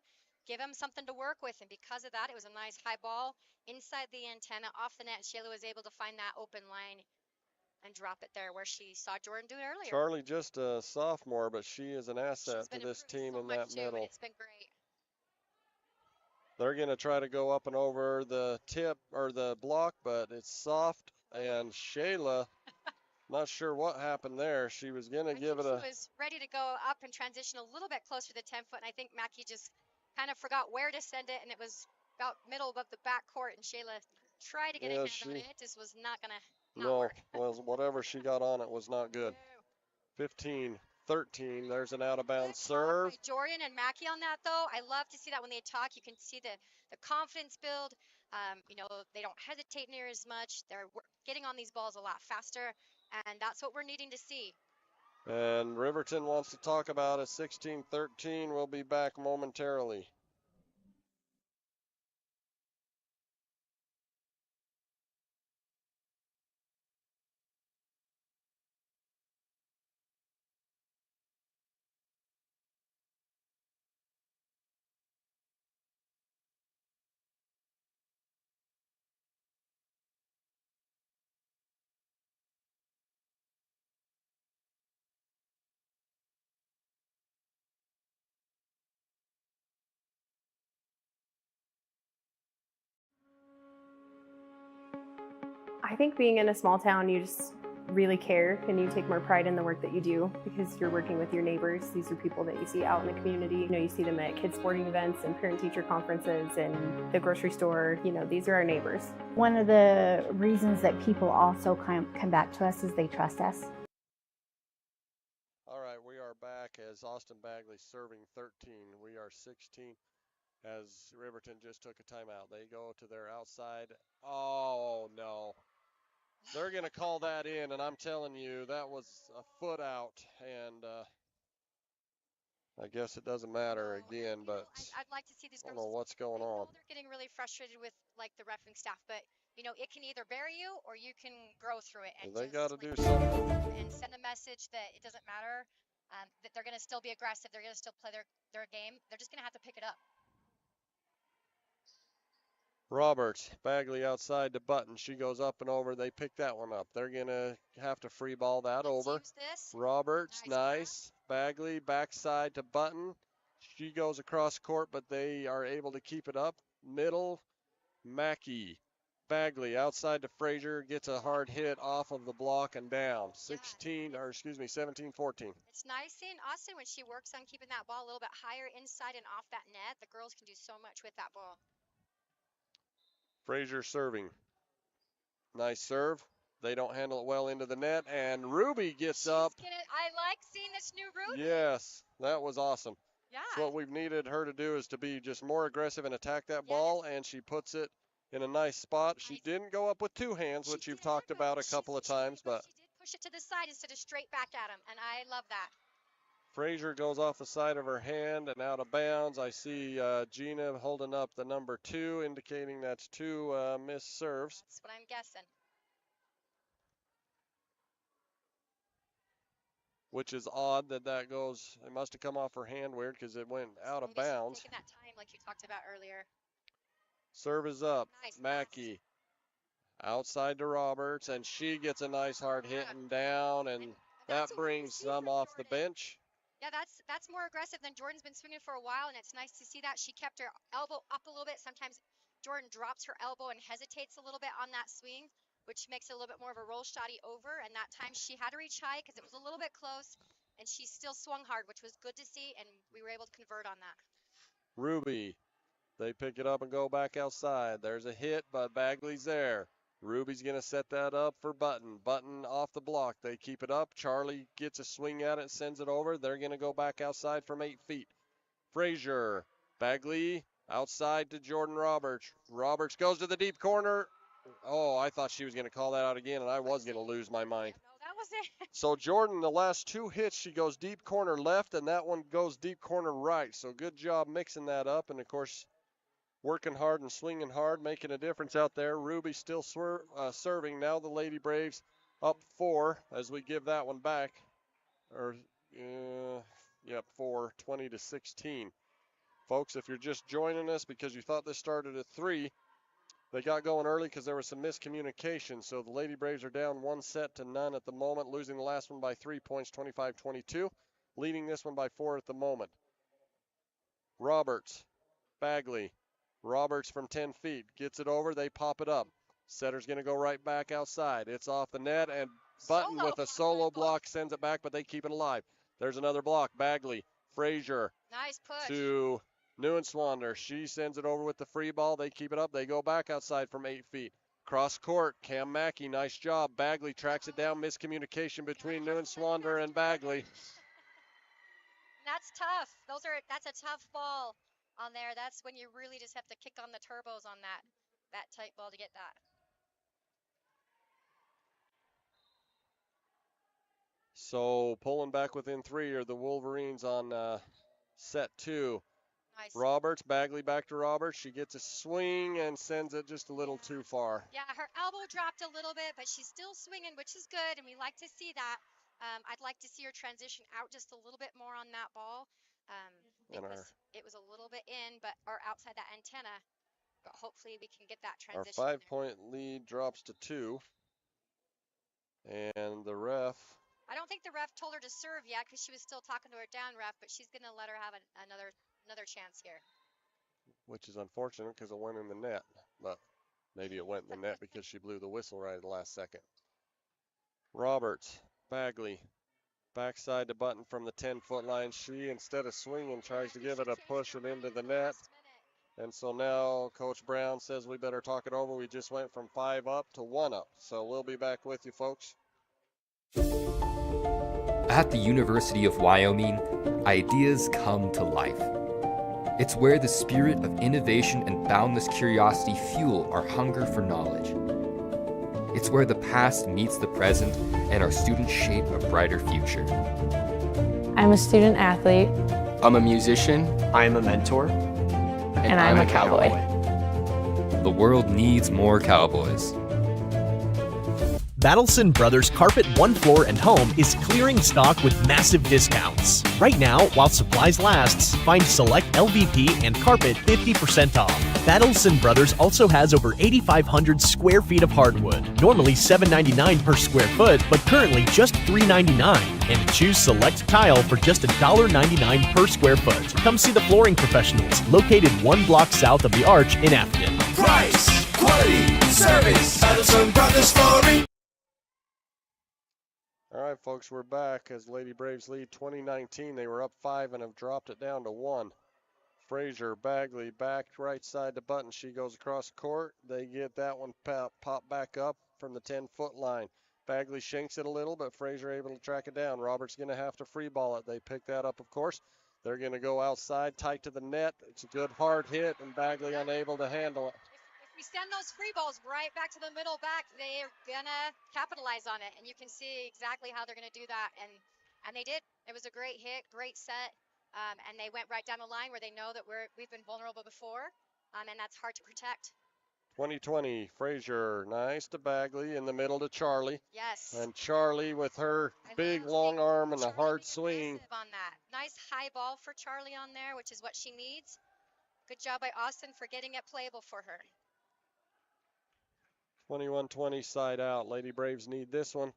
Give him something to work with, and because of that, it was a nice high ball inside the antenna, off the net. Shayla was able to find that open line and drop it there where she saw Jordan do it earlier. Charlie just a sophomore, but she is an asset to this team in that middle. It's been great. They're going to try to go up and over the tip or the block, but it's soft, and Shayla Not sure what happened there. She was going to give it a... She was ready to go up and transition a little bit closer to the 10-foot, and I think Mackie just kind of forgot where to send it, and it was about middle above the back court, and Shayla tried to get a hand on it. It just was not going to work. Well, whatever she got on it was not good. 15-13. There's an out-of-bounds serve. Jordan and Mackie on that, though. I love to see that when they talk. You can see the confidence build. They don't hesitate near as much. They're getting on these balls a lot faster, and that's what we're needing to see. And Riverton wants to talk about it. 16-13. We'll be back momentarily. I think being in a small town, you just really care and you take more pride in the work that you do because you're working with your neighbors. These are people that you see out in the community. You see them at kids sporting events and parent-teacher conferences and the grocery store. These are our neighbors. One of the reasons that people also come back to us is they trust us. All right, we are back as Austin Bagley serving 13. We are 16 as Riverton just took a timeout. They go to their outside. Oh, no. They're going to call that in, and I'm telling you, that was a foot out, and I guess it doesn't matter again, but I'd like to see these girls. I don't know what's going on. They're getting really frustrated with the reffing staff, but it can either bury you or you can grow through it. And they got to do something and send a message that it doesn't matter, that they're going to still be aggressive. They're going to still play their game. They're just going to have to pick it up. Roberts, Bagley outside to Button. She goes up and over. They pick that one up. They're going to have to free ball that over. Roberts, nice. Bagley, backside to Button. She goes across court, but they are able to keep it up. Middle, Mackey. Bagley outside to Frazier, gets a hard hit off of the block and down. 17-14. It's nice seeing Austin when she works on keeping that ball a little bit higher inside and off that net. The girls can do so much with that ball. Frazier serving. Nice serve. They don't handle it well into the net, and Ruby gets up. I like seeing this new Ruby. Yes, that was awesome. Yeah. So what we've needed her to do is to be just more aggressive and attack that ball, and she puts it in a nice spot. She didn't go up with two hands, which you've talked about a couple of times, but she did push it to the side instead of straight back at him, and I love that. Frazier goes off the side of her hand and out of bounds. I see Gina holding up the number 2, indicating that's 2 missed serves. That's what I'm guessing. Which is odd that goes. It must have come off her hand weird because it went out of bounds. Taking that time like you talked about earlier. Serve is up. Nice. Mackey outside to Roberts, and she gets a nice hard hit and down, and that brings some off the bench. Yeah, that's more aggressive than Jordan's been swinging for a while, and it's nice to see that. She kept her elbow up a little bit. Sometimes Jordan drops her elbow and hesitates a little bit on that swing, which makes it a little bit more of a roll shotty over. And that time she had to reach high because it was a little bit close, and she still swung hard, which was good to see, and we were able to convert on that. Ruby, they pick it up and go back outside. There's a hit, but Bagley's there. Ruby's going to set that up for Button. Button off the block. They keep it up. Charlie gets a swing at it, sends it over. They're going to go back outside from 8 feet. Frazier, Bagley outside to Jordan Roberts. Roberts goes to the deep corner. Oh, I thought she was going to call that out again, and I was going to lose my mind. No, that was it. So Jordan, the last 2 hits, she goes deep corner left, and that one goes deep corner right. So good job mixing that up, and, of course, working hard and swinging hard, making a difference out there. Ruby still serving. Now the Lady Braves up 4 as we give that one back. 4, 20-16. Folks, if you're just joining us because you thought this started at 3, they got going early because there was some miscommunication. So the Lady Braves are down 1-0 at the moment, losing the last one by 3 points, 25-22, leading this one by 4 at the moment. Roberts, Bagley. Roberts from 10 feet gets it over. They pop it up. Setter's going to go right back outside. It's off the net, and Button with a solo block sends it back, but they keep it alive. There's another block. Bagley, Frazier. Nice push. To Neuenswander. She sends it over with the free ball. They keep it up. They go back outside from 8 feet. Cross court. Cam Mackey, nice job. Bagley tracks it down. Miscommunication between Neuenswander and Bagley. That's tough. That's a tough ball on there. That's when you really just have to kick on the turbos on that tight ball to get that. So pulling back within 3 are the Wolverines on set 2. Nice. Roberts, Bagley back to Roberts. She gets a swing and sends it just a little too far. Yeah, her elbow dropped a little bit, but she's still swinging, which is good, and we like to see that. I'd like to see her transition out just a little bit more on that ball. It was a little bit in, or outside that antenna, but hopefully we can get that transition. Our 5-point lead drops to 2, and the ref. I don't think the ref told her to serve yet because she was still talking to her down ref, but she's going to let her have another chance here. Which is unfortunate because it went in the net, but maybe it went in the net because she blew the whistle right at the last second. Roberts, Bagley, backside to Button from the 10-foot line. She, instead of swinging, tries to give it a push and into the net. And so now Coach Brown says we better talk it over. We just went from 5 up to 1 up. So we'll be back with you, folks. At the University of Wyoming, ideas come to life. It's where the spirit of innovation and boundless curiosity fuel our hunger for knowledge. It's where the past meets the present and our students shape a brighter future. I'm a student athlete. I'm a musician. I'm a mentor. And I'm a cowboy. The world needs more cowboys. Battleson Brothers Carpet One Floor and Home is clearing stock with massive discounts. Right now, while supplies lasts, find select LVP and carpet 50% off. Battleson Brothers also has over 8,500 square feet of hardwood, normally $7.99 per square foot, but currently just $3.99. And choose select tile for just $1.99 per square foot. Come see the flooring professionals, located 1 block south of the Arch in Afton. Price, quality, service, Battleson Brothers Flooring. All right, folks, we're back as Lady Braves lead 2019. They were up 5 and have dropped it down to 1. Frazier, Bagley, back right side to Button. She goes across court. They get that one pop back up from the 10-foot line. Bagley shanks it a little, but Frazier able to track it down. Roberts going to have to free ball it. They pick that up, of course. They're going to go outside, tight to the net. It's a good hard hit, and Bagley unable to handle it. If we send those free balls right back to the middle back, they're going to capitalize on it, and you can see exactly how they're going to do that, and they did. It was a great hit, great set, and they went right down the line where they know that we've been vulnerable before, and that's hard to protect. 2020, Frazier, nice to Bagley, in the middle to Charlie. Yes. And Charlie with her big long arm and a hard swing. On that. Nice high ball for Charlie on there, which is what she needs. Good job by Austin for getting it playable for her. 21-20 side out. Lady Braves need this one.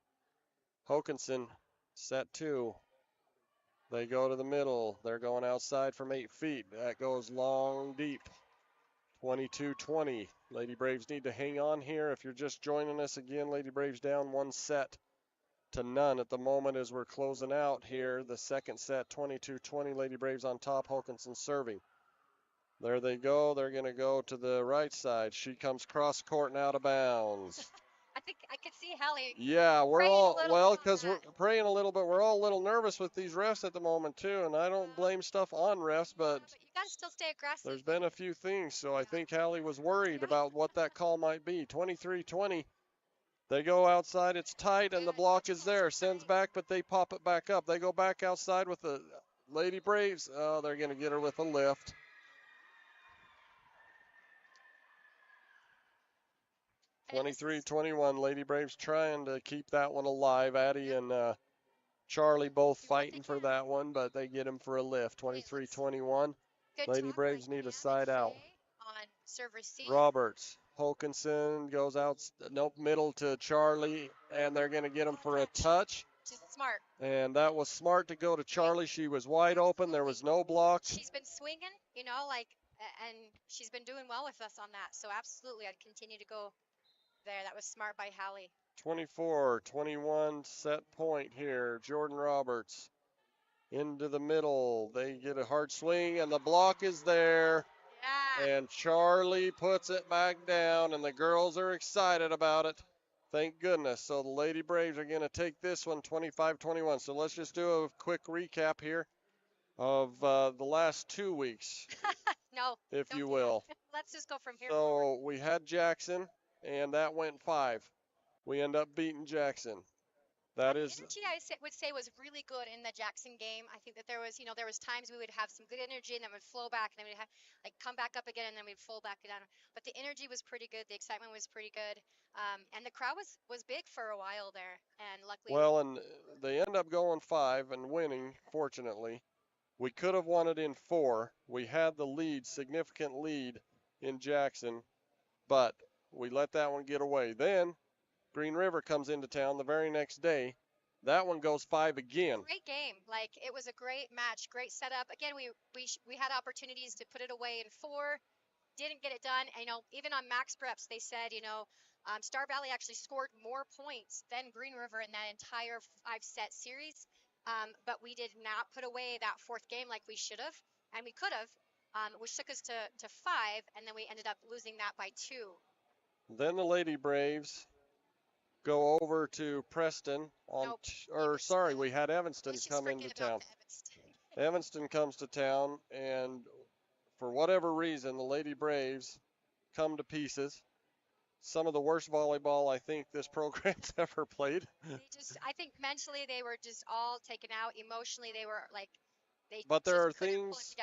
Hokanson, set 2. They go to the middle. They're going outside from 8 feet. That goes long, deep. 22-20. Lady Braves need to hang on here. If you're just joining us again, Lady Braves down 1 set to none at the moment as we're closing out here. The second set, 22-20. Lady Braves on top. Hokanson serving. There they go. They're going to go to the right side. She comes cross court and out of bounds. I think I could see Hallie. Yeah, we're all, because we're praying a little bit. We're all a little nervous with these refs at the moment, too. And I don't blame stuff on refs, but you got to still stay aggressive. There's been a few things. So I think Hallie was worried about what that call might be. 23-20. They go outside. It's tight, and the block is there. Sends back, but they pop it back up. They go back outside with the Lady Braves. Oh, they're going to get her with a lift. 23-21, Lady Braves trying to keep that one alive. Addie and Charlie both fighting for that one, but they get him for a lift. 23-21. Lady Braves need a side out. On serve receive. Roberts, Hokanson goes out, middle to Charlie, and they're going to get him for a touch. Smart. And that was smart to go to Charlie. She was wide open. There was no block. She's been swinging, and she's been doing well with us on that. So absolutely, I'd continue to go there. That was smart by Hallie. 24-21 set point here. Jordan Roberts into the middle. They get a hard swing, and the block is there. Yeah. And Charlie puts it back down, and the girls are excited about it. Thank goodness. So the Lady Braves are going to take this one 25-21. So let's just do a quick recap here of the last 2 weeks, No, if don't you do will. that. Let's just go from here So forward. we had Jackson, and that went 5. We end up beating Jackson. That is Energy, would say, was really good in the Jackson game. I think that there was times we would have some good energy and then would flow back and then we'd have, come back up again and then we'd flow back down. But the energy was pretty good. The excitement was pretty good. And the crowd was big for a while there. And luckily. Well, and they end up going 5 and winning, fortunately. We could have won it in 4. We had the lead, significant lead in Jackson, but we let that one get away. Then Green River comes into town the very next day. That one goes 5 again. Great game. It was a great match, great setup. Again, we had opportunities to put it away in 4, didn't get it done. And, even on max preps, they said, Star Valley actually scored more points than Green River in that entire 5-set series. But we did not put away that 4th game like we should have, and we could have, which took us to 5, and then we ended up losing that by 2. Then the Lady Braves go over to Preston we had Evanston come into town. Evanston comes to town, and for whatever reason, the Lady Braves come to pieces. Some of the worst volleyball I think this program's ever played. I think mentally they were just all taken out. Emotionally, they were But there are things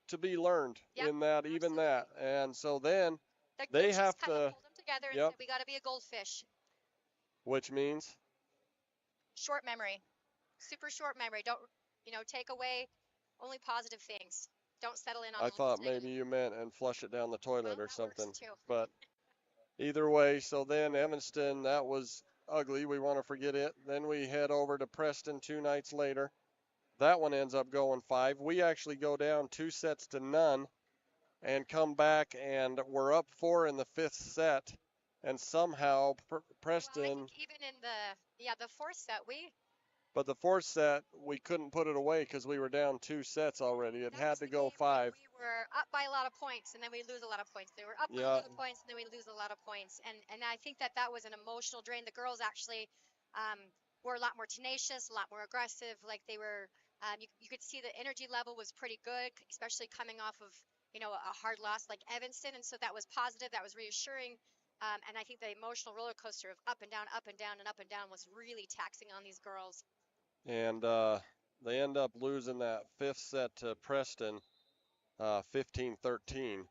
to be learned in that, even that. And so then they have to hold them together and said, we got to be a goldfish. Which means? Short memory. Super short memory. Don't, take away only positive things. Don't settle in on I thought maybe you meant and flush it down the toilet or something. But either way, so then Evanston, that was ugly. We want to forget it. Then we head over to Preston 2 nights later. That one ends up going 5. We actually go down 2-0 and come back, and we're up 4 in the 5th set. And somehow Preston. Well, I think even in the 4th set, But the 4th set, we couldn't put it away because we were down 2 sets already. It had to go 5. We were up by a lot of points, and then we lose a lot of points. They were up by a lot of points, and then we lose a lot of points. And I think that was an emotional drain. The girls actually were a lot more tenacious, a lot more aggressive. They were, you could see the energy level was pretty good, especially coming off of, a hard loss like Evanston. And so that was positive. That was reassuring. And I think the emotional roller coaster of up and down, up and down, and up and down was really taxing on these girls. And they end up losing that 5th set to Preston 15-13.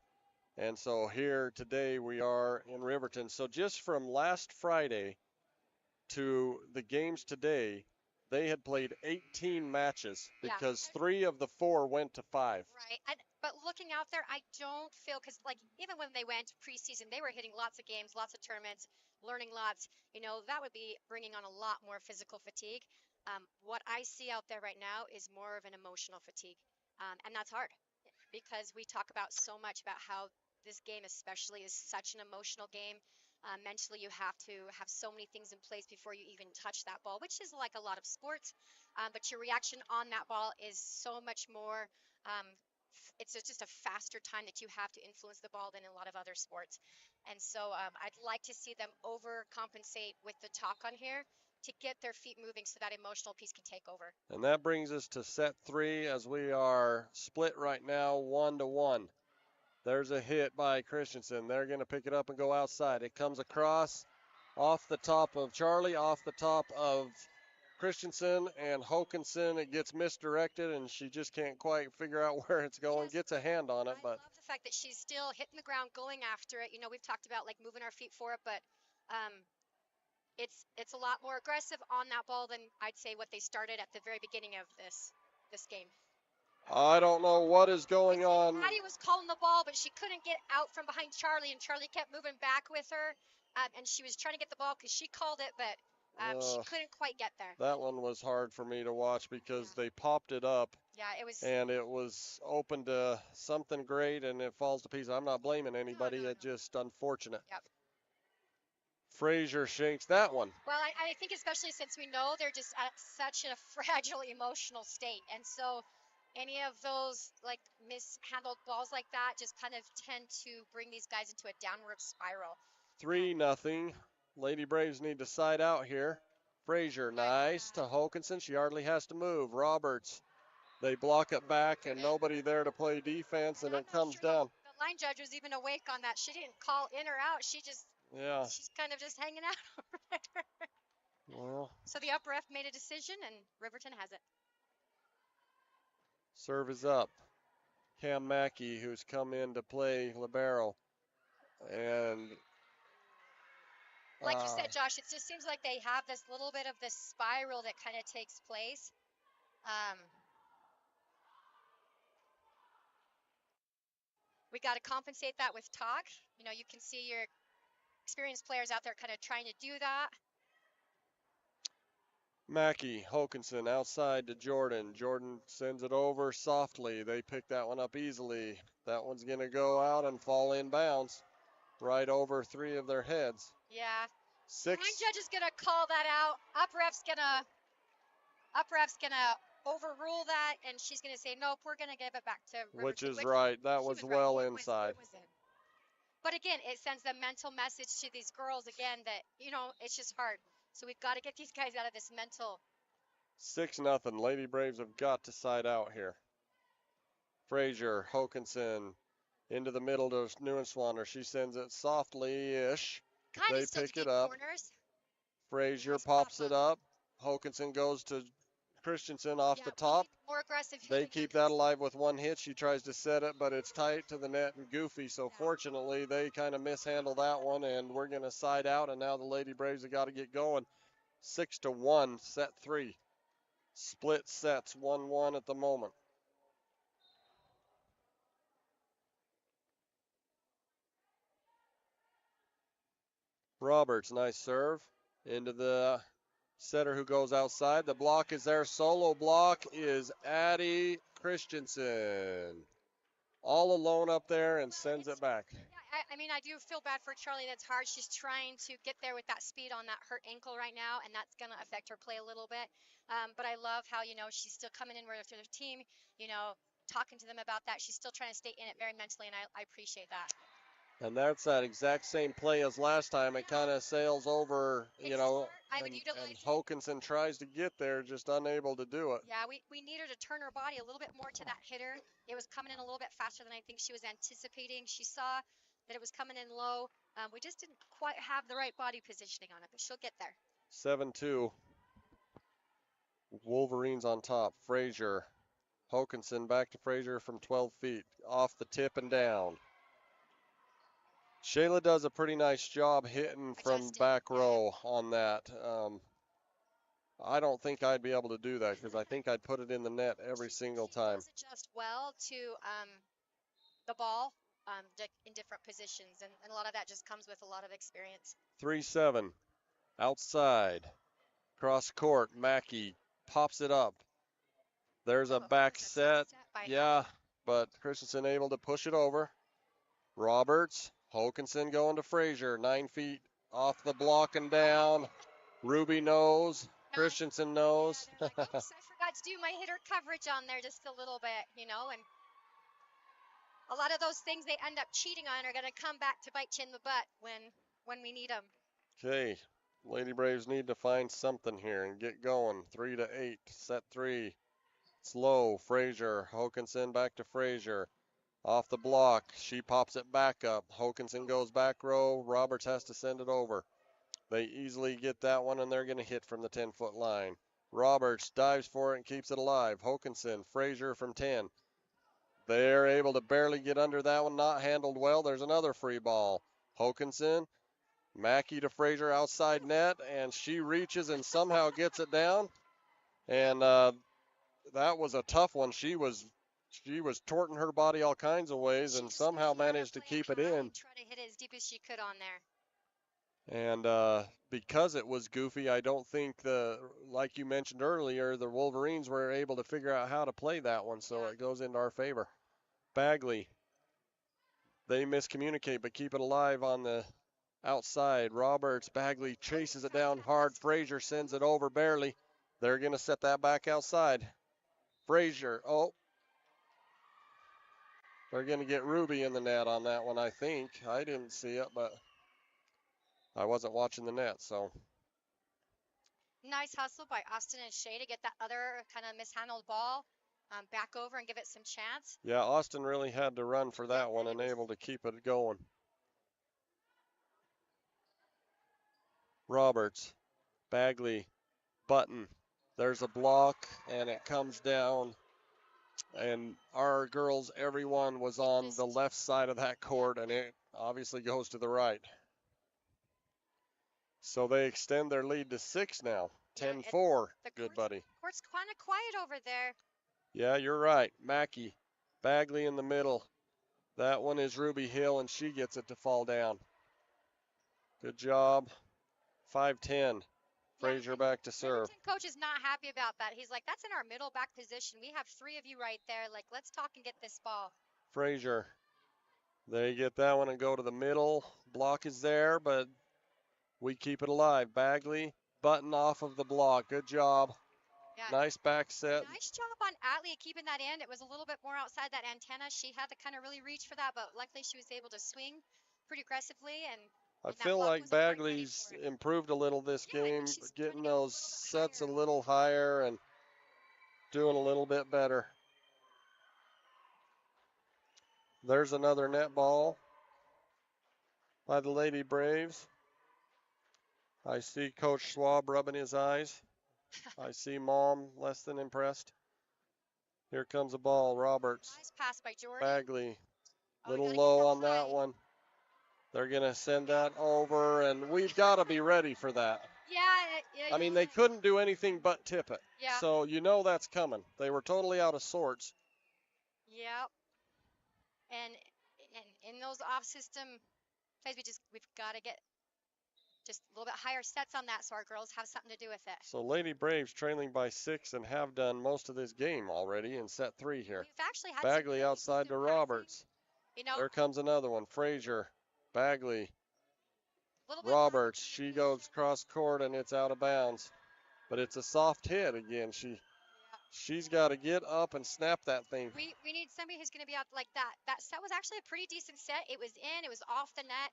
And so here today we are in Riverton. So just from last Friday to the games today, they had played 18 matches because 3 of the 4 went to 5. Right. But looking out there, I don't feel, because even when they went preseason, they were hitting lots of games, lots of tournaments, learning lots. That would be bringing on a lot more physical fatigue. What I see out there right now is more of an emotional fatigue. And that's hard because we talk about so much about how this game especially is such an emotional game. Mentally, you have to have so many things in place before you even touch that ball, which is like a lot of sports. But your reaction on that ball is so much more, it's just a faster time that you have to influence the ball than in a lot of other sports. And so I'd like to see them overcompensate with the talk on here to get their feet moving so that emotional piece can take over. And that brings us to set 3 as we are split right now 1-1. There's a hit by Christensen. They're going to pick it up and go outside. It comes across off the top of Charlie, off the top of Christensen and Hokinson. It gets misdirected, and she just can't quite figure out where it's going. Gets a hand on it, but I love the fact that she's still hitting the ground, going after it. We've talked about moving our feet for it, but it's a lot more aggressive on that ball than I'd say what they started at the very beginning of this game. I don't know what is going on. Patty was calling the ball, but she couldn't get out from behind Charlie, and Charlie kept moving back with her, and she was trying to get the ball because she called it, but she couldn't quite get there. That one was hard for me to watch because they popped it up. Yeah, it was. And it was open to something great, and it falls to pieces. I'm not blaming anybody. It's just unfortunate. Yep. Frazier shakes that one. Well, I think especially since we know they're just at such a fragile emotional state. And so any of those like mishandled balls like that just kind of tend to bring these guys into a downward spiral. 3-0. Lady Braves need to side out here. Frazier, nice to Hokinson. She hardly has to move. Roberts, they block it back and nobody there to play defense, and it comes down. The line judge was even awake on that. She didn't call in or out. She's kind of just hanging out over there. Well, so the up ref made a decision, and Riverton has it. Serve is up. Cam Mackey, who's come in to play libero. And like you said, Josh, it just seems like they have this little bit of this spiral that kind of takes place. We got to compensate that with talk. You know, you can see your experienced players out there kind of trying to do that. Mackey, Hokinson outside to Jordan. Jordan sends it over softly. They pick that one up easily. That one's going to go out and fall in bounds right over 3 of their heads. Yeah. 6. Line judge is going to call that out. Up ref's gonna overrule that, and she's going to say, nope, we're going to give it back to Riverton. Which is right. That was well inside. It was in. But again, it sends the mental message to these girls again that, you know, it's just hard. So we've got to get these guys out of this mental. 6-0. Lady Braves have got to side out here. Frazier, Hokinson into the middle to Neuenswander. She sends it softly-ish. They pick it up. Corners. Frazier pops it up. Hokinson goes to Christensen off the top. More aggressive. They keep that alive with one hit. She tries to set it, but it's tight to the net and goofy. So fortunately, they kind of mishandle that one, and we're going to side out. And now the Lady Braves have got to get going. 6-1, set 3. Split sets, 1-1 at the moment. Roberts, nice serve into the setter who goes outside. The block is there. Solo block is Addie Christensen. All alone up there and sends it back. Yeah, I mean, I do feel bad for Charlie. That's hard. She's trying to get there with that speed on that hurt ankle right now, and that's going to affect her play a little bit. But I love how, you know, she's still coming in with her team, you know, talking to them about that. She's still trying to stay in it very mentally, and I appreciate that. And that's that exact same play as last time. It kind of sails over, you know, and Hokinson tries to get there, just unable to do it. Yeah, we need her to turn her body a little bit more to that hitter. It was coming in a little bit faster than I think she was anticipating. She saw that it was coming in low. We just didn't quite have the right body positioning on it, but she'll get there. 7-2. Wolverines on top. Frazier. Hokinson back to Frazier from 12 feet. Off the tip and down. Shayla does a pretty nice job hitting from back row on that. I don't think I'd be able to do that because I think I'd put it in the net every single time. She does adjust well to the ball in different positions, and a lot of that just comes with a lot of experience. 3-7. Outside. Cross court. Mackey pops it up. There's a back set. Yeah, but Christensen able to push it over. Roberts. Hokinson going to Frazier, 9 feet off the block and down. Ruby knows. Christensen knows. Yeah, like, oops, I forgot to do my hitter coverage on there just a little bit, you know. And a lot of those things they end up cheating on are going to come back to bite you in the butt when we need them. Okay, Lady Braves need to find something here and get going. 3-8, set 3. It's low. Frazier, Hokinson back to Frazier. Off the block, she pops it back up. Hokinson goes back row. Roberts has to send it over. They easily get that one, and they're going to hit from the 10-foot line. Roberts dives for it and keeps it alive. Hokinson, Frazier from 10. They're able to barely get under that one, not handled well. There's another free ball. Hokinson, Mackey to Frazier outside net, and she reaches and somehow gets it down. And that was a tough one. She was torting her body all kinds of ways and somehow managed to keep it in. Try to hit it as deep as she could on there. And because it was goofy, I don't think like you mentioned earlier, the Wolverines were able to figure out how to play that one, so it goes into our favor. Bagley, they miscommunicate but keep it alive on the outside. Roberts, Bagley chases it down hard. Frazier sends it over barely. They're going to set that back outside. Frazier, oh. They're going to get Ruby in the net on that one, I think. I didn't see it, but I wasn't watching the net, so. Nice hustle by Austin and Shea to get that other kind of mishandled ball back over and give it some chance. Yeah, Austin really had to run for that one and able to keep it going. Roberts, Bagley, Button. There's a block, and it comes down. And our girls, everyone was on the left side of that court, and it obviously goes to the right. So they extend their lead to 6 now. 10-4. Good buddy. Court's kind of quiet over there. Yeah, you're right. Mackey, Bagley in the middle. That one is Ruby Hill, and she gets it to fall down. Good job. 5-10. Frazier back to serve. Riverton coach is not happy about that. He's like, that's in our middle back position. We have 3 of you right there. Like, let's talk and get this ball. Frazier. They get that one and go to the middle. Block is there, but we keep it alive. Bagley, Button off of the block. Good job. Yeah. Nice back set. Nice job on Atlee keeping that in. It was a little bit more outside that antenna. She had to kind of really reach for that, but luckily she was able to swing pretty aggressively. And I feel like Bagley's improved a little this game, getting those sets a little higher and doing a little bit better. There's another net ball by the Lady Braves. I see Coach Schwab rubbing his eyes. I see Mom less than impressed. Here comes a ball. Roberts. Nice pass by Jordan. Bagley. Little low on that one. They're going to send that over, and we've got to be ready for that. Yeah. I mean, they couldn't do anything but tip it. Yeah. So you know that's coming. They were totally out of sorts. Yep. And in those off-system plays, we've got to get just a little bit higher sets on that so our girls have something to do with it. So Lady Braves trailing by 6 and have done most of this game already in set 3 here. We've actually had Bagley outside to Roberts. You know, there comes another one. Frazier, Bagley, Roberts. She goes cross court and it's out of bounds. But it's a soft hit again. She's got to get up and snap that thing. We need somebody who's going to be out like that. That set was actually a pretty decent set. It was in. It was off the net.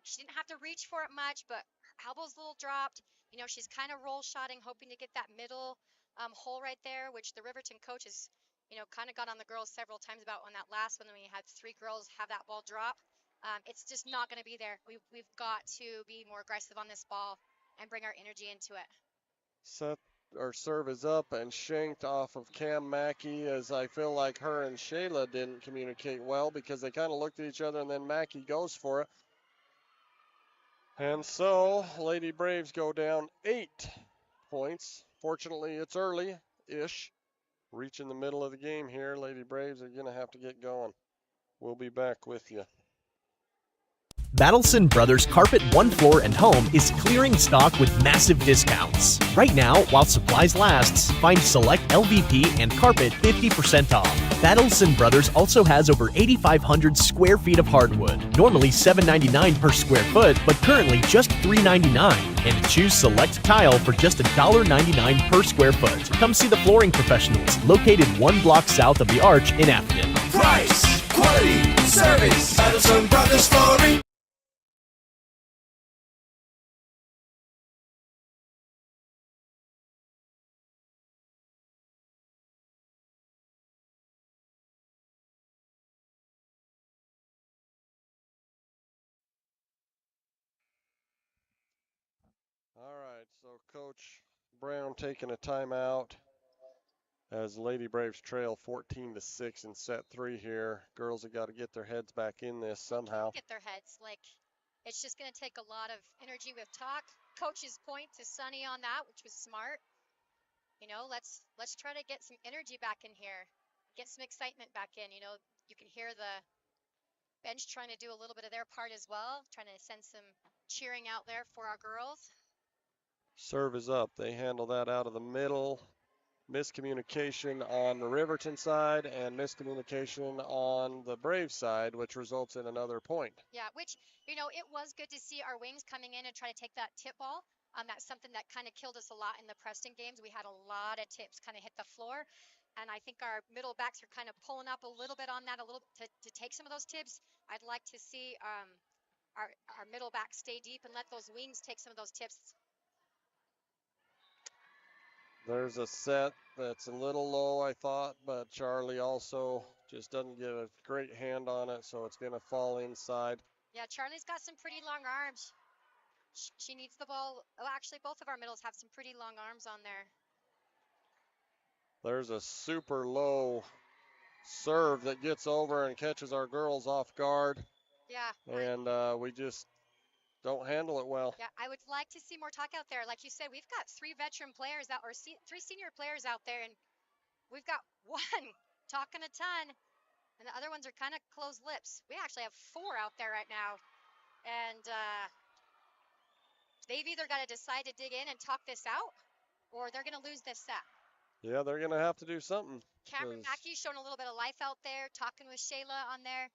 She didn't have to reach for it much, but her elbows a little dropped. You know, she's kind of roll shotting, hoping to get that middle hole right there, which the Riverton coach has, you know, kind of got on the girls several times about on that last one when we had 3 girls have that ball drop. It's just not going to be there. We've got to be more aggressive on this ball and bring our energy into it. Set or serve is up and shanked off of Cam Mackey, as I feel like her and Shayla didn't communicate well because they kind of looked at each other and then Mackey goes for it. And so Lady Braves go down 8 points. Fortunately, it's early-ish. Reaching the middle of the game here. Lady Braves are going to have to get going. We'll be back with you. Battleson Brothers Carpet One Floor and Home is clearing stock with massive discounts. Right now, while supplies lasts, find select LVP and carpet 50% off. Battleson Brothers also has over 8,500 square feet of hardwood, normally $7.99 per square foot, but currently just $3.99. And choose select tile for just $1.99 per square foot. Come see the flooring professionals, located 1 block south of the Arch in Afton. Price, quality, service, Battleson Brothers Flooring. All right, so Coach Brown taking a timeout as Lady Braves trail 14-6 in set 3 here. Girls have got to get their heads back in this somehow. Get their heads. Like, it's just going to take a lot of energy with talk. Coach's point to Sunny on that, which was smart. You know, let's try to get some energy back in here. Get some excitement back in. You know, you can hear the bench trying to do a little bit of their part as well, trying to send some cheering out there for our girls. Serve is up. They handle that out of the middle. miscommunication on the Riverton side and miscommunication on the Brave side, which results in another point. Yeah, which, it was good to see our wings coming in and try to take that tip ball. That's something that kind of killed us a lot in the Preston games. We had a lot of tips kind of hit the floor. And I think our middle backs are kind of pulling up a little bit on that, a little to take some of those tips. I'd like to see our middle back stay deep and let those wings take some of those tips. There's a set that's a little low, I thought, but Charlie also just doesn't get a great hand on it, so it's going to fall inside. Yeah, Charlie's got some pretty long arms. She needs the ball. Oh, actually, both of our middles have some pretty long arms on there. There's a super low serve that gets over and catches our girls off guard. Yeah. And we just don't handle it well. Yeah, I would like to see more talk out there. Like you said, we've got 3 veteran players out, or 3 senior players out there, and we've got 1 talking a ton, and the other ones are kind of closed lips. We actually have 4 out there right now, and they've either got to decide to dig in and talk this out, or they're going to lose this set. Yeah, they're going to have to do something. Cameron Mackey's showing a little bit of life out there, talking with Shayla on there.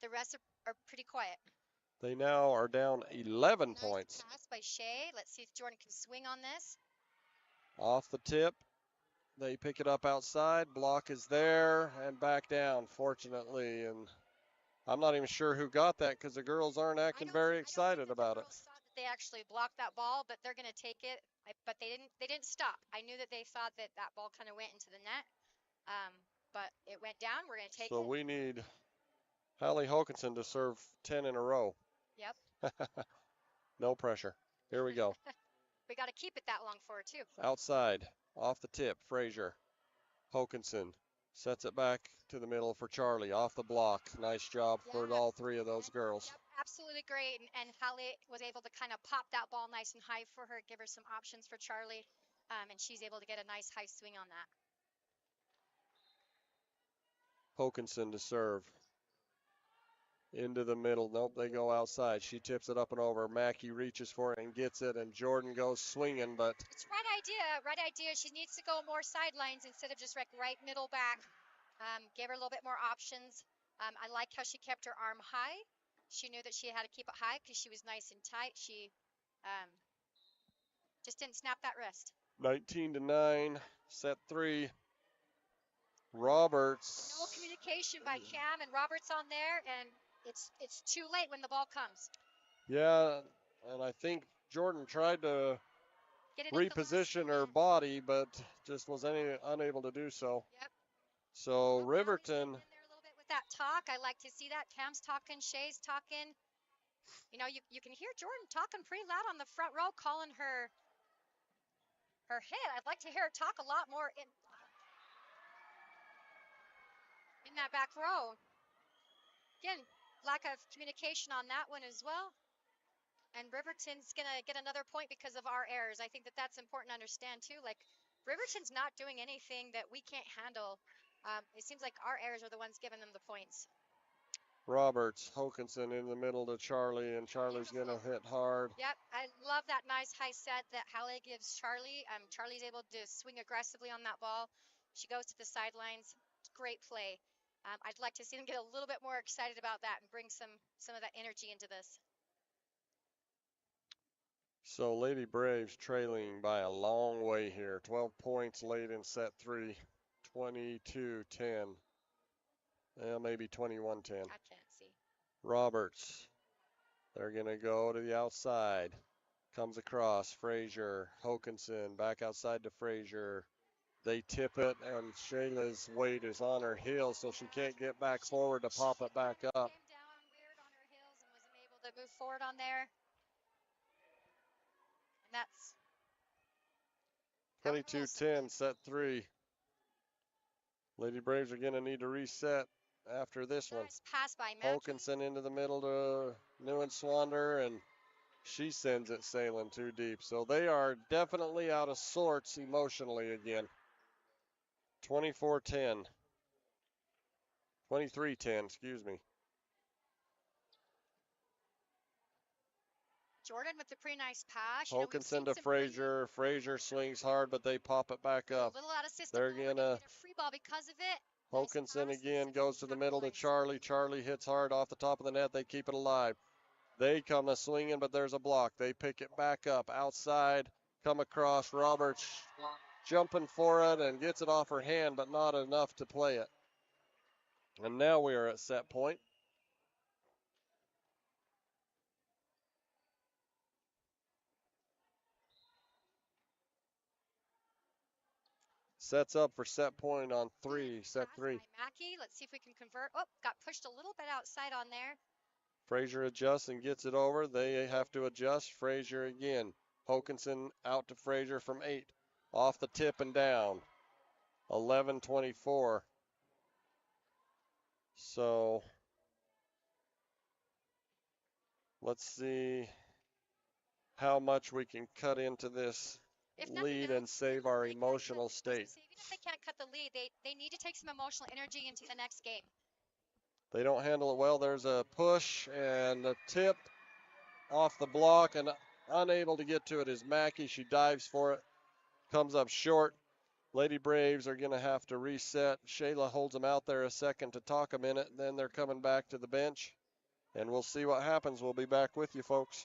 The rest are pretty quiet. They now are down 11 points. Pass by Shay. Let's see if Jordan can swing on this. Off the tip. They pick it up outside. Block is there and back down, fortunately. And I'm not even sure who got that because the girls aren't acting very excited about it. They actually blocked that ball, but they're going to take it. But they didn't stop. I knew that they thought that ball kind of went into the net. But it went down. We're going to take it. So we need Hallie Hokinson to serve 10 in a row. Yep. No pressure. Here we go. We got to keep it that long for her, too. Outside, off the tip, Frazier. Hokinson sets it back to the middle for Charlie. Off the block. Nice job for all 3 of those girls. Yep, absolutely great. And Hallie was able to kind of pop that ball nice and high for her, give her some options for Charlie. And she's able to get a nice high swing on that. Hokinson to serve. Into the middle. Nope, they go outside. She tips it up and over. Mackey reaches for it and gets it, and Jordan goes swinging, but... It's right idea, right idea. She needs to go more sidelines instead of just right middle back. Give her a little bit more options. I like how she kept her arm high. She knew that she had to keep it high because she was nice and tight. She just didn't snap that wrist. 19-9, set 3. Roberts. No communication by Cam and Roberts on there, and it's too late when the ball comes. Yeah, and I think Jordan tried to reposition her body, but just was unable to do so. Yep. So Riverton. In there a little bit with that talk. I like to see that. Cam's talking, Shay's talking. You can hear Jordan talking pretty loud on the front row, calling her hit. I'd like to hear her talk a lot more in that back row. Again, lack of communication on that one as well. And Riverton's going to get another point because of our errors. I think that that's important to understand too. Like, Riverton's not doing anything that we can't handle. It seems like our errors are the ones giving them the points. Roberts, Hokinson in the middle to Charlie, and Charlie's going to hit hard. Yep, I love that nice high set that Hallie gives Charlie. Charlie's able to swing aggressively on that ball. She goes to the sidelines. Great play. I'd like to see them get a little bit more excited about that and bring some of that energy into this. So Lady Braves trailing by a long way here. 12 points late in set 3. 22-10. Well, maybe 21-10. I can't see. Roberts. They're going to go to the outside. Comes across. Frazier. Hokinson. Back outside to Frazier. They tip it, and Shayla's weight is on her heels, so she can't get back forward to pop it back up. Came down weird on her heels and wasn't able to move forward on there. And that's 22-10, set 3. Lady Braves are going to need to reset after this one. Nice pass by Mackey. Hokinson into the middle to Newen-Swander, and she sends it sailing too deep. So they are definitely out of sorts emotionally again. 24-10. 23-10, excuse me. Jordan with a pretty nice pass. Hokinson to Frazier. Frazier swings hard, but they pop it back up. A little out of system. They're going to get a free ball because of it. Hokinson again goes to the middle to Charlie. Charlie hits hard off the top of the net. They keep it alive. They come a swinging, but there's a block. They pick it back up outside, come across. Roberts jumping for it and gets it off her hand, but not enough to play it. And now we are at set point. Sets up for set point on set three. Mackey, let's see if we can convert. Oh, got pushed a little bit outside on there. Frazier adjusts and gets it over. They have to adjust. Frazier again. Hokinson out to Frazier from 8. Off the tip and down. 11-24. So let's see how much we can cut into this lead and save our emotional state. Even if they can't cut the lead, they need to take some emotional energy into the next game. They don't handle it well. There's a push and a tip off the block, and unable to get to it is Mackey. She dives for it, comes up short. Lady Braves are going to have to reset. Shayla holds them out there a second to talk a minute, then they're coming back to the bench, and we'll see what happens. We'll be back with you, folks.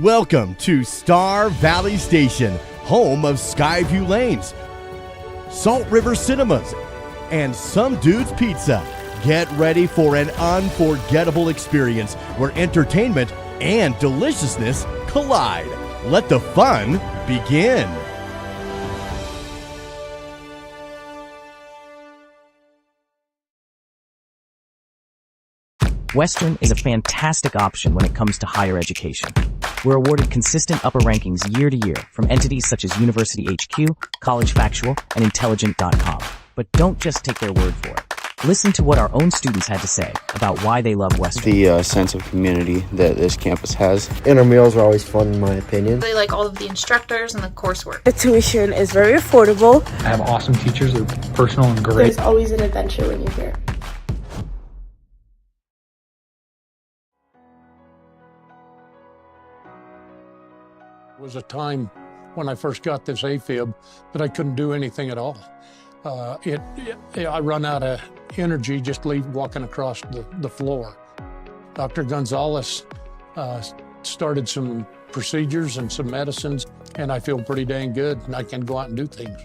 Welcome to Star Valley Station, home of Skyview Lanes, Salt River Cinemas, and Some Dude's Pizza. Get ready for an unforgettable experience where entertainment and deliciousness collide. Let the fun begin. Western is a fantastic option when it comes to higher education. We're awarded consistent upper rankings year to year from entities such as University HQ, College Factual, and Intelligent.com. But don't just take their word for it. Listen to what our own students had to say about why they love Western. The sense of community that this campus has. Intramurals are always fun, in my opinion. They like all of the instructors and the coursework. The tuition is very affordable. I have awesome teachers. They're personal and great. There's always an adventure when you're here. It was a time when I first got this AFib that I couldn't do anything at all. I run out of energy just walking across the floor. Dr. Gonzalez started some procedures and some medicines, and I feel pretty dang good, and I can go out and do things.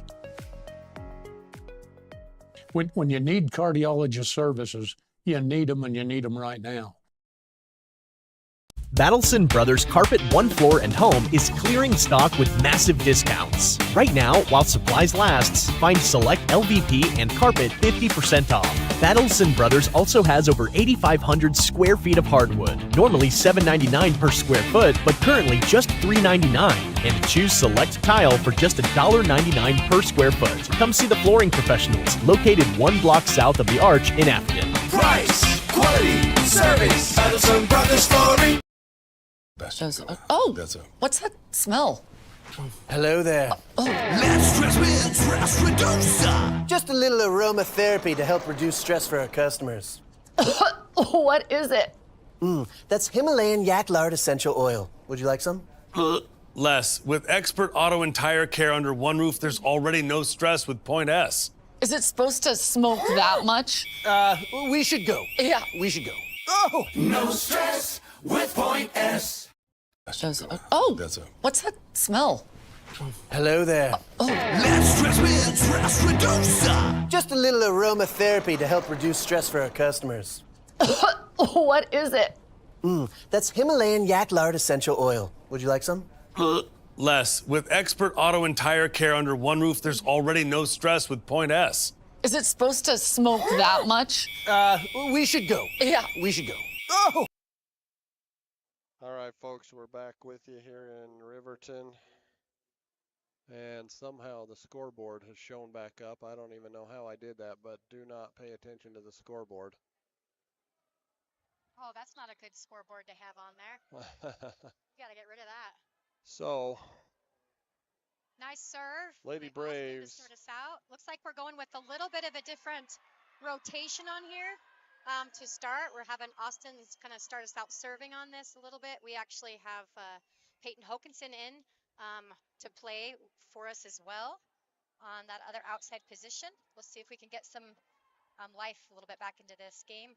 When you need cardiologist services, you need them, and you need them right now. Battleson Brothers Carpet One Floor and Home is clearing stock with massive discounts. Right now, while supplies lasts, find select LVP and carpet 50% off. Battleson Brothers also has over 8,500 square feet of hardwood, normally $7.99 per square foot, but currently just $3.99. And choose select tile for just $1.99 per square foot. Come see the flooring professionals, located 1 block south of the Arch in Afton. Price, quality, service, Battleson Brothers Flooring. What's that smell? Hello there. Less stress with Stress Reducer. Just a little aromatherapy to help reduce stress for our customers. What is it? That's Himalayan yak lard essential oil. Would you like some? Les, with expert auto and tire care under one roof, there's already no stress with Point S. Is it supposed to smoke that much? We should go. Yeah. We should go. Oh! No stress with Point S. What's that smell? Hello there. Less stress with Stress Reducer. Just a little aromatherapy to help reduce stress for our customers. What is it? That's Himalayan yak lard essential oil. Would you like some? Les, with expert auto and tire care under one roof, there's already no stress with Point S. Is it supposed to smoke that much? We should go. Yeah. We should go. Oh! All right, folks, we're back with you here in Riverton. And somehow the scoreboard has shown back up. I don't even know how I did that, but do not pay attention to the scoreboard. Oh, that's not a good scoreboard to have on there. You got to get rid of that. So, nice serve. Lady Braves. Sort us out. Looks like we're going with a little bit of a different rotation on here. To start, we're having Austin's kind of start us out serving on this a little bit. We actually have Peyton Hokinson in to play for us as well on that other outside position. We'll see if we can get some life a little bit back into this game.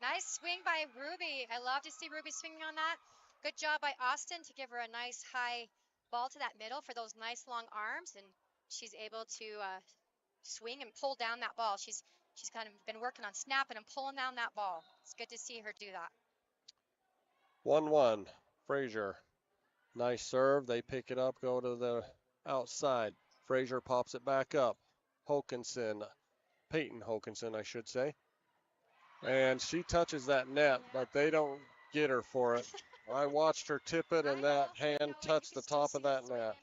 Nice swing by Ruby. I love to see Ruby swinging on that. Good job by Austin to give her a nice high ball to that middle for those nice long arms, and she's able to swing and pull down that ball. She's kind of been working on snapping and pulling down that ball. It's good to see her do that. 1-1. Frazier. Nice serve. They pick it up, go to the outside. Frazier pops it back up. Hokinson. Peyton Hokinson, I should say. And she touches that net, but they don't get her for it. I watched her tip it, and that hand touched the top of that net.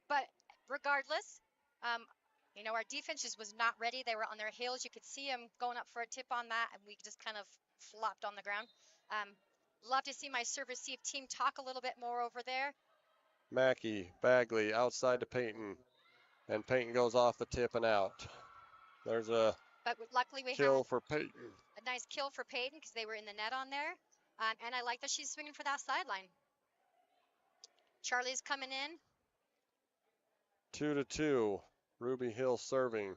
But regardless, our defense just was not ready. They were on their heels. You could see them going up for a tip on that, and we just kind of flopped on the ground. Love to see my serve-receive team talk a little bit more over there. Mackey, Bagley, outside to Peyton, and Peyton goes off the tip and out. There's a luckily we kill had for Peyton. A nice kill for Peyton because they were in the net on there. And I like that she's swinging for that sideline. Charlie's coming in. 2-2. Ruby Hill serving.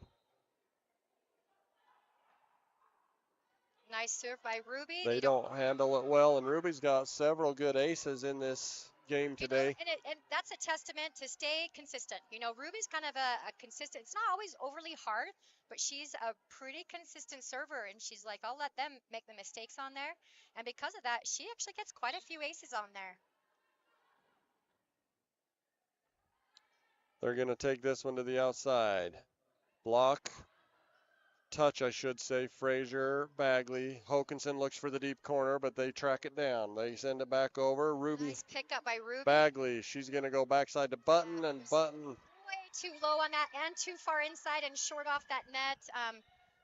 Nice serve by Ruby. They don't handle it well, and Ruby's got several good aces in this game today. And that's a testament to stay consistent. Ruby's kind of a consistent. It's not always overly hard, but she's a pretty consistent server, and she's like, I'll let them make the mistakes on there. And because of that, she actually gets quite a few aces on there. They're going to take this one to the outside. Block. Touch, I should say. Frazier, Bagley. Hokinson looks for the deep corner, but they track it down. They send it back over. Ruby. Nice pickup by Ruby. Bagley, she's going to go backside to Button, and Button. Way too low on that and too far inside and short off that net.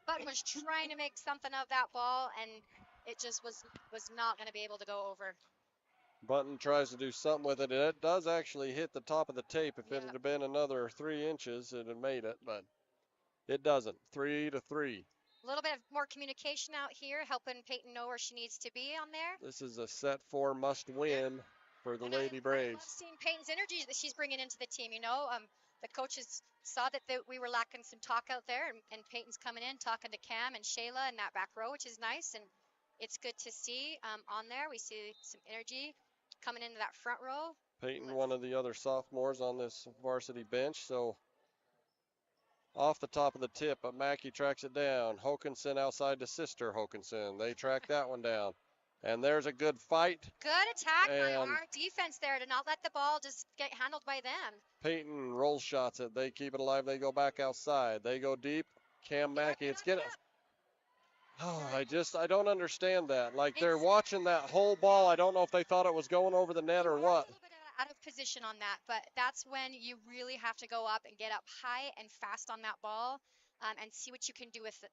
Button was trying to make something of that ball, and it just was not going to be able to go over. Button tries to do something with it, and it does actually hit the top of the tape. If it had been another 3 inches, it had made it, but it doesn't. 3-3. A little bit of more communication out here, helping Peyton know where she needs to be on there. This is a set 4 must win for the Lady Braves. I love seeing Peyton's energy that she's bringing into the team. The coaches saw that we were lacking some talk out there, and Peyton's coming in, talking to Cam and Shayla in that back row, which is nice, and it's good to see on there. We see some energy coming into that front row. Peyton, one of the other sophomores on this varsity bench, so off the top of the tip, but Mackey tracks it down. Hokinson outside to Sister Hokinson. They track that one down. And there's a good fight. Good attack by our defense there to not let the ball just get handled by them. Peyton roll shots it. They keep it alive. They go back outside. They go deep. Cam Mackey. It's getting. Oh, I don't understand that. Like they're watching that whole ball. I don't know if they thought it was going over the net or what. A little bit out of position on that, but that's when you really have to go up and get up high and fast on that ball, and see what you can do with it.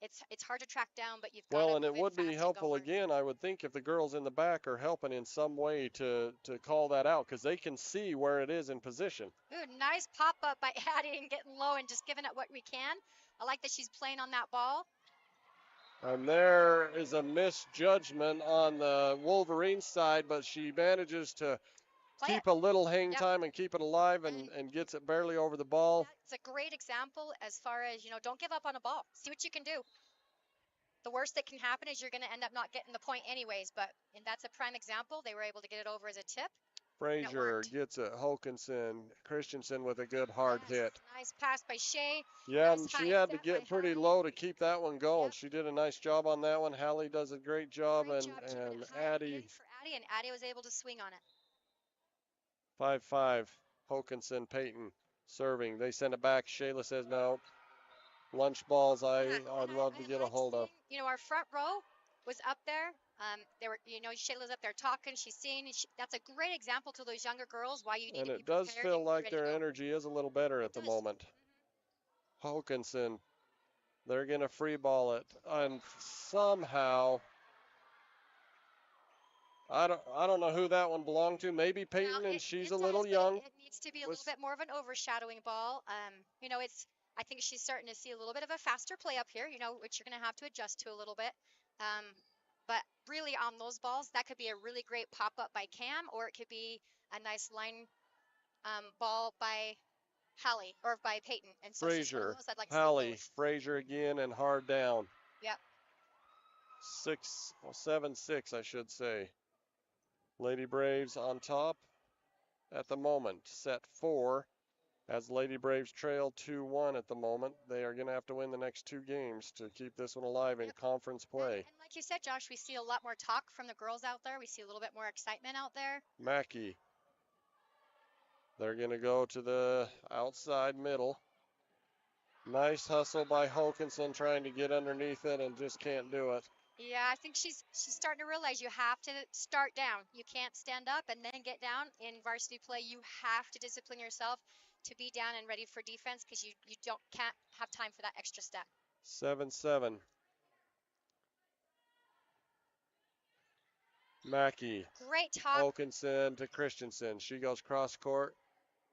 If it's hard to track down, but you've got to. Well, and it would be helpful again, I would think, if the girls in the back are helping in some way to call that out, because they can see where it is in position. Ooh, nice pop up by Addie and getting low and just giving it what we can. I like that she's playing on that ball. And there is a misjudgment on the Wolverine side, but she manages to keep a little hang time and keep it alive and gets it barely over the ball. It's a great example as far as, don't give up on a ball. See what you can do. The worst that can happen is you're going to end up not getting the point anyways, and that's a prime example. They were able to get it over as a tip. Frazier gets it. Hokinson, Christensen with a good hard hit. Nice pass by Shea. Yeah, and she had to get pretty low to keep that one going. Yep. She did a nice job on that one. Hallie does a great job, and Addie. For Addie, and Addie was able to swing on it. 5-5. Hokinson, Peyton serving. They send it back. Shayla says no. Lunch balls I'd love to get a hold of. Our front row was up there. They were, Shayla's up there talking. She's seeing. That's a great example to those younger girls why you need to be prepared. And it does feel like their energy is a little better at the moment. Hokinson, they're going to free ball it. And somehow I don't know who that one belonged to. Maybe Peyton, and she's a little young. It needs to be a little bit more of an overshadowing ball. You know, I think she's starting to see a little bit of a faster play up here, you know, which you're going to have to adjust to a little bit. But really on those balls, that could be a really great pop-up by Cam, or it could be a nice line ball by Hallie or by Peyton. And so Frazier, I'd like to Hallie, Frazier again, and hard down. Yep. 7-6, I should say. Lady Braves on top at the moment. Set 4 as Lady Braves trail 2-1 at the moment. They are going to have to win the next 2 games to keep this one alive in conference play. And like you said, Josh, we see a lot more talk from the girls out there. We see a little bit more excitement out there. Mackey. They're going to go to the outside middle. Nice hustle by Hokinson trying to get underneath it and just can't do it. Yeah, I think she's starting to realize you have to start down. You can't stand up and then get down. In varsity play, you have to discipline yourself to be down and ready for defense because you can't have time for that extra step. 7-7. Mackey. Great talk. Hokinson to Christensen. She goes cross court.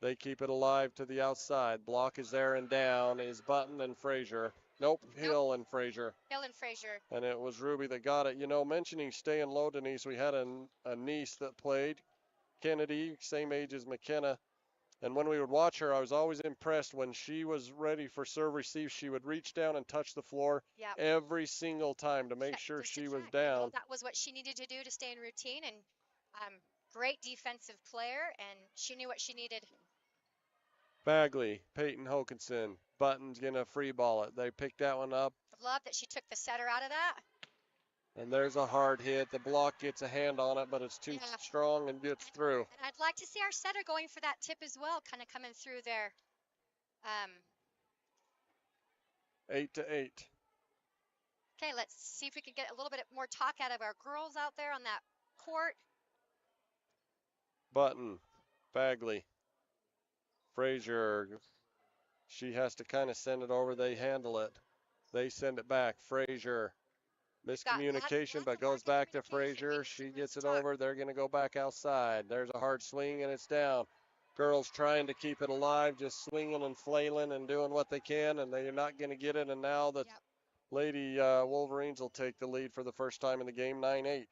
They keep it alive to the outside. Block is there and down is Button and Frazier. Nope, Hill and Frazier. Hill and Frazier. And it was Ruby that got it. You know, mentioning staying low, Denise, we had a niece that played, Kennedy, same age as McKenna. And when we would watch her, I was always impressed when she was ready for serve receive. She would reach down and touch the floor every single time to make sure she was down. Well, that was what she needed to do to stay in routine. And great defensive player, and she knew what she needed. Bagley, Peyton Hokinson. Button's going to free ball it. They picked that one up. Love that she took the setter out of that. And there's a hard hit. The block gets a hand on it, but it's too strong and gets through. And I'd like to see our setter going for that tip as well, kind of coming through there. 8-8. Okay, let's see if we can get a little bit more talk out of our girls out there on that court. Button, Bagley, Frazier. She has to kind of send it over. They handle it. They send it back. Frazier. Miscommunication, but goes back to Frazier. She gets it over. They're going to go back outside. There's a hard swing, and it's down. Girls trying to keep it alive, just swinging and flailing and doing what they can, and they're not going to get it. And now the Lady Wolverines will take the lead for the first time in the game, 9-8.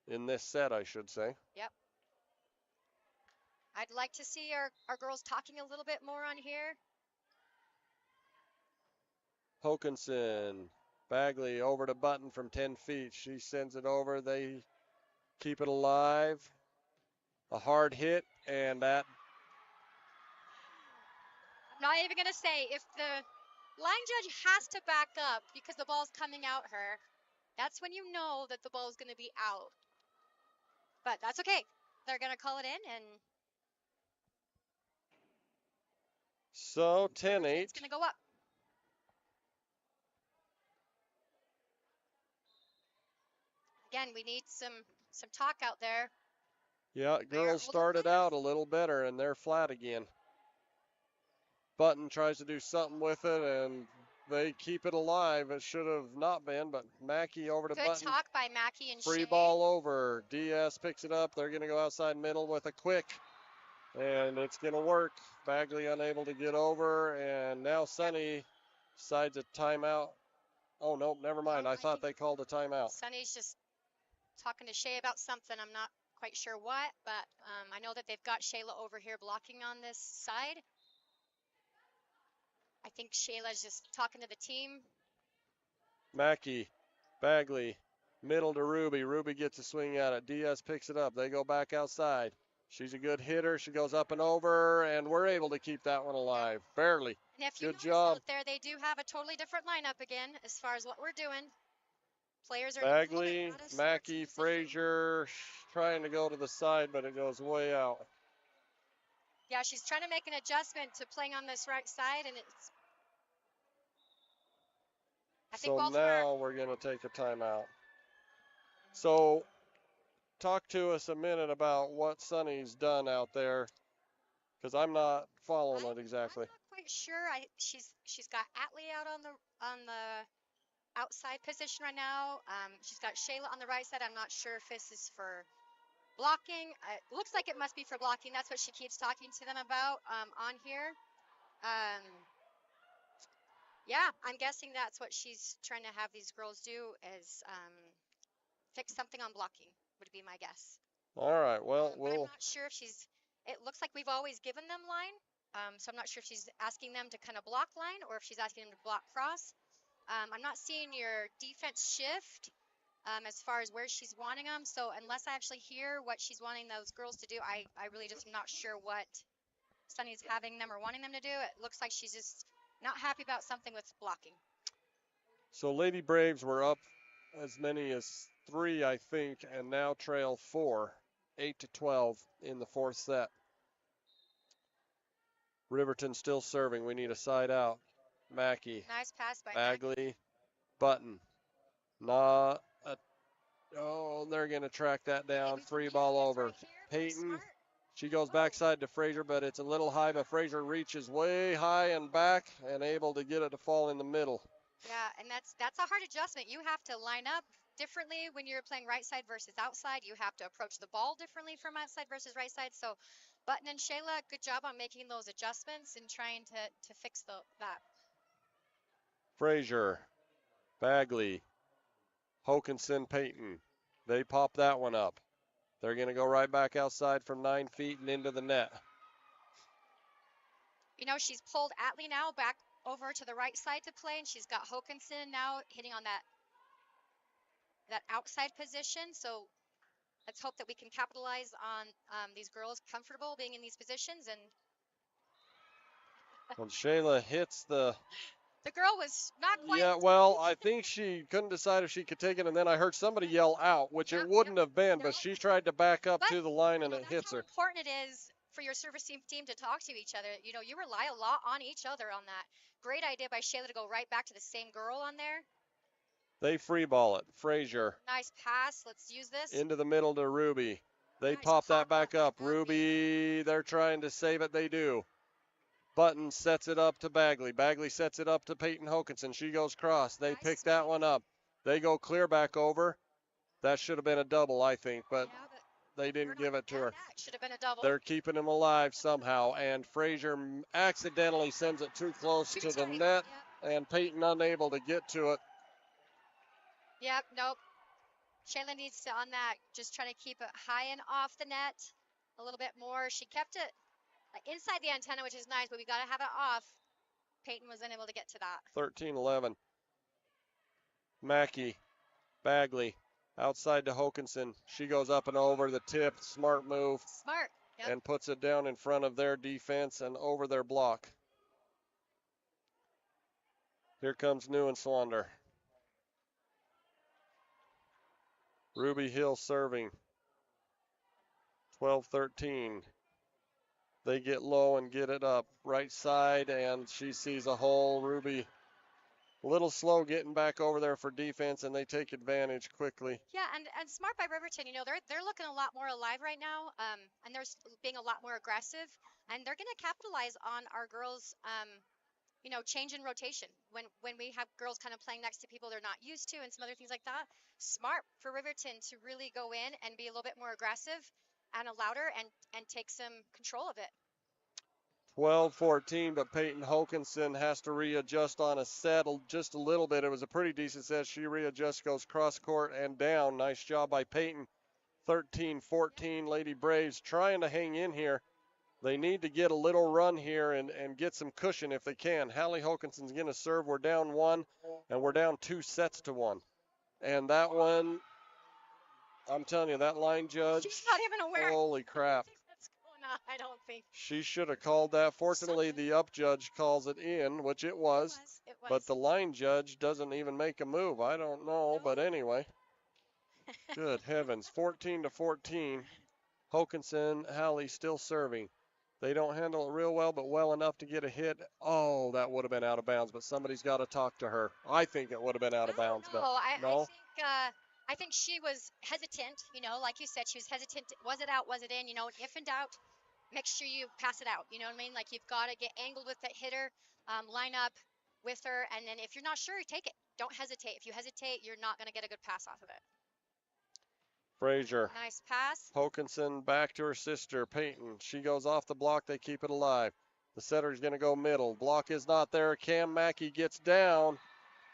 In this set, I should say. Yep. I'd like to see our girls talking a little bit more on here. Hokinson, Bagley over to Button from 10 feet. She sends it over. They keep it alive. A hard hit, and that. I'm not even going to say if the line judge has to back up because the ball's coming out her. That's when you know that the ball's going to be out. But that's okay. They're going to call it in, and so 10-8. It's going to go up. Again, we need some talk out there. Yeah, girls started out a little better, and they're flat again. Button tries to do something with it, and they keep it alive. It should have not been, but Mackey over to Button. Good talk by Mackey and Free Shea. ball over. Diaz picks it up. They're going to go outside middle with a quick, and it's going to work. Bagley unable to get over, and now Sunny decides a timeout. Oh, no, never mind. I thought they called a timeout. Sunny's just talking to Shea about something. I'm not quite sure what, but I know that they've got Shayla over here blocking on this side. I think Shayla's just talking to the team. Mackey, Bagley, middle to Ruby. Ruby gets a swing at it. Diaz picks it up. They go back outside. She's a good hitter. She goes up and over, and we're able to keep that one alive. Barely. And if you good job. Out there, they do have a totally different lineup again as far as what we're doing. Players are Bagley, Mackey, Frazier trying to go to the side, but it goes way out. Yeah, she's trying to make an adjustment to playing on this right side, and it's. So now we're going to take a timeout. So talk to us a minute about what Sunny's done out there, because I'm not following it exactly. I'm not quite sure. She's got Atlee out on the outside position right now. She's got Shayla on the right side. I'm not sure if this is for blocking. It looks like it must be for blocking. That's what she keeps talking to them about on here. Yeah, I'm guessing that's what she's trying to have these girls do is fix something on blocking would be my guess. All right, well, I'm not sure if she's, it looks like we've always given them line. So I'm not sure if she's asking them to kind of block line or if she's asking them to block cross. I'm not seeing your defense shift as far as where she's wanting them. So unless I actually hear what she's wanting those girls to do, I really just am not sure what Sunny's having them or wanting them to do. It looks like she's just not happy about something with blocking. So Lady Braves were up as many as 3, I think, and now trail 4, 8-12 in the 4th set. Riverton still serving. We need a side out. Mackey. Nice pass by Bagley. Button. Not a, oh, they're going to track that down. Free ball over. Peyton. She goes backside to Frazier, but it's a little high, but Frazier reaches way high and back and able to get it to fall in the middle. Yeah, and that's a hard adjustment. You have to line up differently when you're playing right side versus outside. You have to approach the ball differently from outside versus right side. So Button and Shayla, good job on making those adjustments and trying to fix that. Frazier, Bagley, Hokinson, Peyton. They pop that one up. They're going to go right back outside from 9 feet and into the net. You know, she's pulled Atlee now back over to the right side to play, and she's got Hokinson now hitting on that outside position. So let's hope that we can capitalize on these girls comfortable being in these positions. And when Shayla hits the girl was not quite. Yeah, well, I think she couldn't decide if she could take it, and then I heard somebody yell out, which it wouldn't have been, but she tried to back up to the line, and it hits her. That's how important it is for your service team to talk to each other. You know, you rely a lot on each other on that. Great idea by Shayla to go right back to the same girl on there. They free ball it. Frazier. Nice pass. Let's use this. Into the middle to Ruby. They pop that back up. Ruby, they're trying to save it. They do. Button sets it up to Bagley. Bagley sets it up to Peyton Hokinson. She goes cross. They pick that one up. They go clear back over. That should have been a double, I think, but they didn't give it to her. Should have been a double. They're keeping him alive somehow, and Frazier accidentally sends it too close to the net, and Peyton unable to get to it. Yep, nope. Shayla needs to, on that, just try to keep it high and off the net a little bit more. She kept it inside the antenna, which is nice, but we got to have it off. Peyton was unable to get to that. 13-11. Mackey, Bagley, outside to Hokinson. She goes up and over the tip. Smart move. Smart. Yep. And puts it down in front of their defense and over their block. Here comes New and Swander. Ruby Hill serving. 12-13. They get low and get it up. Right side, and she sees a hole. Ruby a little slow getting back over there for defense, and they take advantage quickly. Yeah, and smart by Riverton. You know, they're looking a lot more alive right now, and they're being a lot more aggressive, and they're going to capitalize on our girls, you know, change in rotation. When we have girls kind of playing next to people they're not used to and some other things like that, smart for Riverton to really go in and be a little bit more aggressive and louder and take some control of it. 12-14, but Peyton Hokinson has to readjust on a set just a little bit. It was a pretty decent set. She readjusts, goes cross court and down. Nice job by Peyton. 13-14, Lady Braves trying to hang in here. They need to get a little run here and get some cushion if they can. Hallie Hokinson's going to serve. We're down 1, and we're down 2 sets to 1. And that one, I'm telling you, that line judge, she's not even aware. Holy crap. I don't think. She should have called that. Fortunately, the up judge calls it in, which it was. But the line judge doesn't even make a move. I don't know, but anyway. Good heavens. 14-14. Hokinson, Hallie still serving. They don't handle it real well, but well enough to get a hit. Oh, that would have been out of bounds, but somebody's got to talk to her. I think it would have been out of bounds. But no. I think she was hesitant, you know, like you said, she was hesitant. Was it out? Was it in? You know, if in doubt, make sure you pass it out. You know what I mean? Like you've got to get angled with that hitter, line up, with her. And then if you're not sure, take it. Don't hesitate. If you hesitate, you're not going to get a good pass off of it. Frazier. Nice pass. Hokinson back to her sister, Peyton. She goes off the block. They keep it alive. The setter's going to go middle. Block is not there. Cam Mackey gets down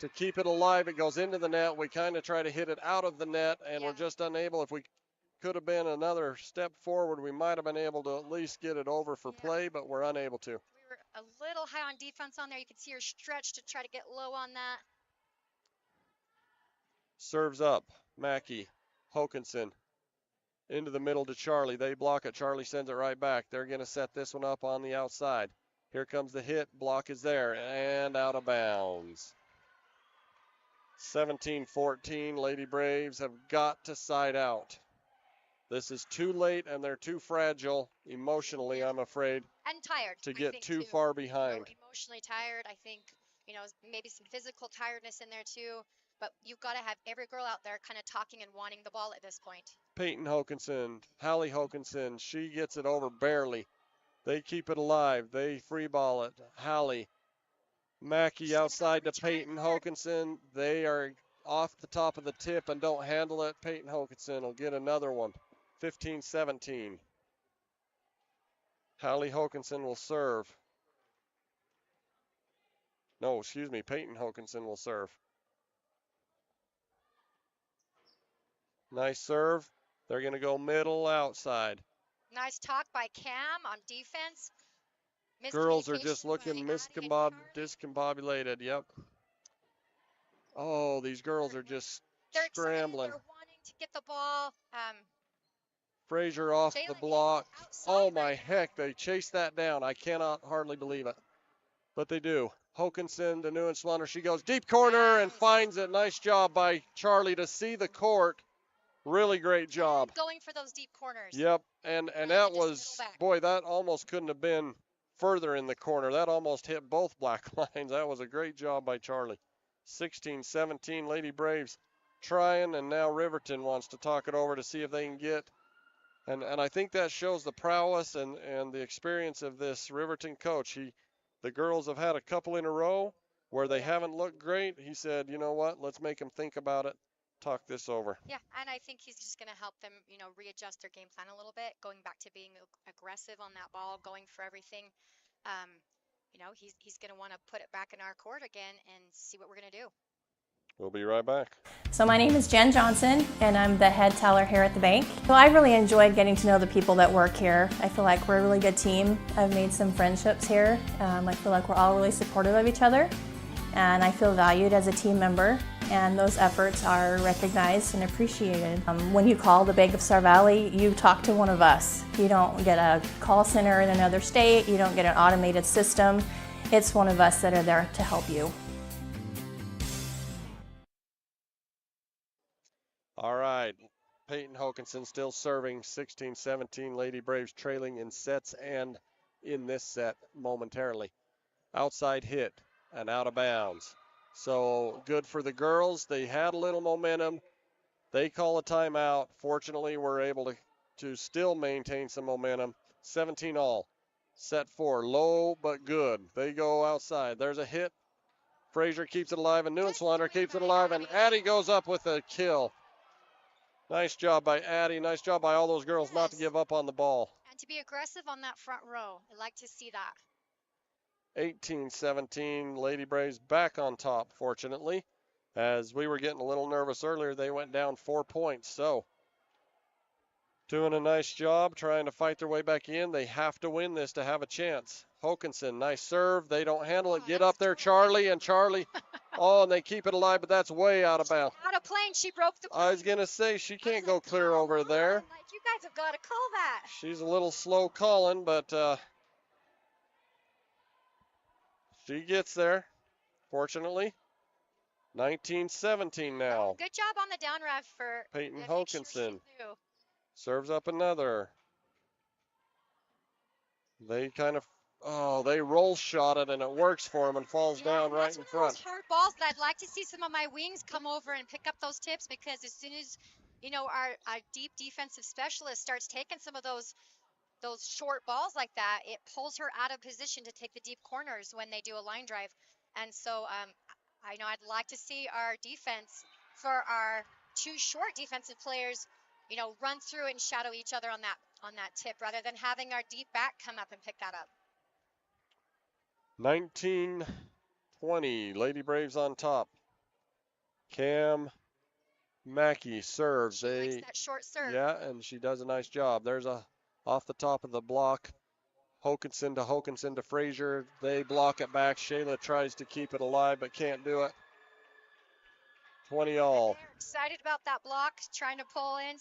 to keep it alive. It goes into the net. We kind of try to hit it out of the net, and we're just unable. If we could have been another step forward, we might have been able to at least get it over for play, but we're unable to. We were a little high on defense on there. You could see her stretch to try to get low on that. Serves up. Mackey. Hokinson. Into the middle to Charlie. They block it. Charlie sends it right back. They're going to set this one up on the outside. Here comes the hit. Block is there and out of bounds. 17-14. Lady Braves have got to side out. This is too late, and they're too fragile emotionally, I'm afraid. And tired. To get too far behind. Emotionally tired. I think, maybe some physical tiredness in there too. But you've got to have every girl out there kind of talking and wanting the ball at this point. Peyton Hokinson, Hallie Hokinson, she gets it over barely. They keep it alive. They free ball it. Hallie. Mackey outside to Peyton Hokinson. They are off the top of the tip and don't handle it. Peyton Hokinson will get another one. 15-17. Hallie Hokinson will serve. No, excuse me. Peyton Hokinson will serve. Nice serve. They're going to go middle outside. Nice talk by Cam on defense. Girls are just looking discombobulated. Yep. Oh, these girls are just scrambling. They're wanting to get the ball. Frazier off the block. Oh, my heck. They chased that down. I cannot hardly believe it. But they do. Hokinson to Neuenschwander. She goes deep corner and finds it. Nice job by Charlie to see the court. Really great job. Going for those deep corners. Yep, and that was, boy, that almost couldn't have been further in the corner. That almost hit both black lines. That was a great job by Charlie. 16-17, Lady Braves trying, and now Riverton wants to talk it over to see if they can get. And I think that shows the prowess and the experience of this Riverton coach. The girls have had a couple in a row where they haven't looked great. He said, you know what, let's make them think about it. Talk this over. Yeah, and I think he's just going to help them, readjust their game plan a little bit, going back to being aggressive on that ball, going for everything. He's going to want to put it back in our court again and see what we're going to do. We'll be right back. So my name is Jen Johnson, and I'm the head teller here at the bank. So I really enjoyed getting to know the people that work here. I feel like we're a really good team. I've made some friendships here. I feel like we're all really supportive of each other, and I feel valued as a team member. And those efforts are recognized and appreciated. When you call the Bank of Star Valley, you talk to one of us. You don't get a call center in another state. You don't get an automated system. It's one of us that are there to help you. All right, Peyton Hokinson still serving. 16-17, Lady Braves trailing in sets and in this set momentarily. Outside hit and out of bounds. So good for the girls. They had a little momentum. They call a timeout. Fortunately, we're able to still maintain some momentum. 17 all. Set 4. Low but good. They go outside. There's a hit. Frazier keeps it alive, and Neuenschwander keeps it alive, and Addie goes up with a kill. Nice job by Addie. Nice job by all those girls not to give up on the ball. And to be aggressive on that front row. I like to see that. 18-17, Lady Braves back on top, fortunately. As we were getting a little nervous earlier, they went down 4 points. So, doing a nice job trying to fight their way back in. They have to win this to have a chance. Hokinson, nice serve. They don't handle it. Get up there, Charlie. And Charlie, and they keep it alive, but that's way out of bounds. Out of play, and she broke the plane. I was going to say, she can't go clear over there. Like, you guys have got to call that. She's a little slow calling, but she gets there, fortunately. 19-17 now. Good job on the down rev for Peyton Hokinson. Serves up another. They kind of, they roll shot it, and it works for him and falls down right in front. Those hard balls that I'd like to see some of my wings come over and pick up those tips, because as soon as, our deep defensive specialist starts taking some of those short balls like that, it pulls her out of position to take the deep corners when they do a line drive. And so I know I'd like to see our defense for our two short defensive players, you know, run through and shadow each other on that tip rather than having our deep back come up and pick that up. 19-20, Lady Braves on top. Cam Mackey serves. She likes that short serve. Yeah, and she does a nice job. There's a off the top of the block. Hokanson to Frazier. They block it back. Shayla tries to keep it alive but can't do it. 20 all. They're excited about that block, trying to pull in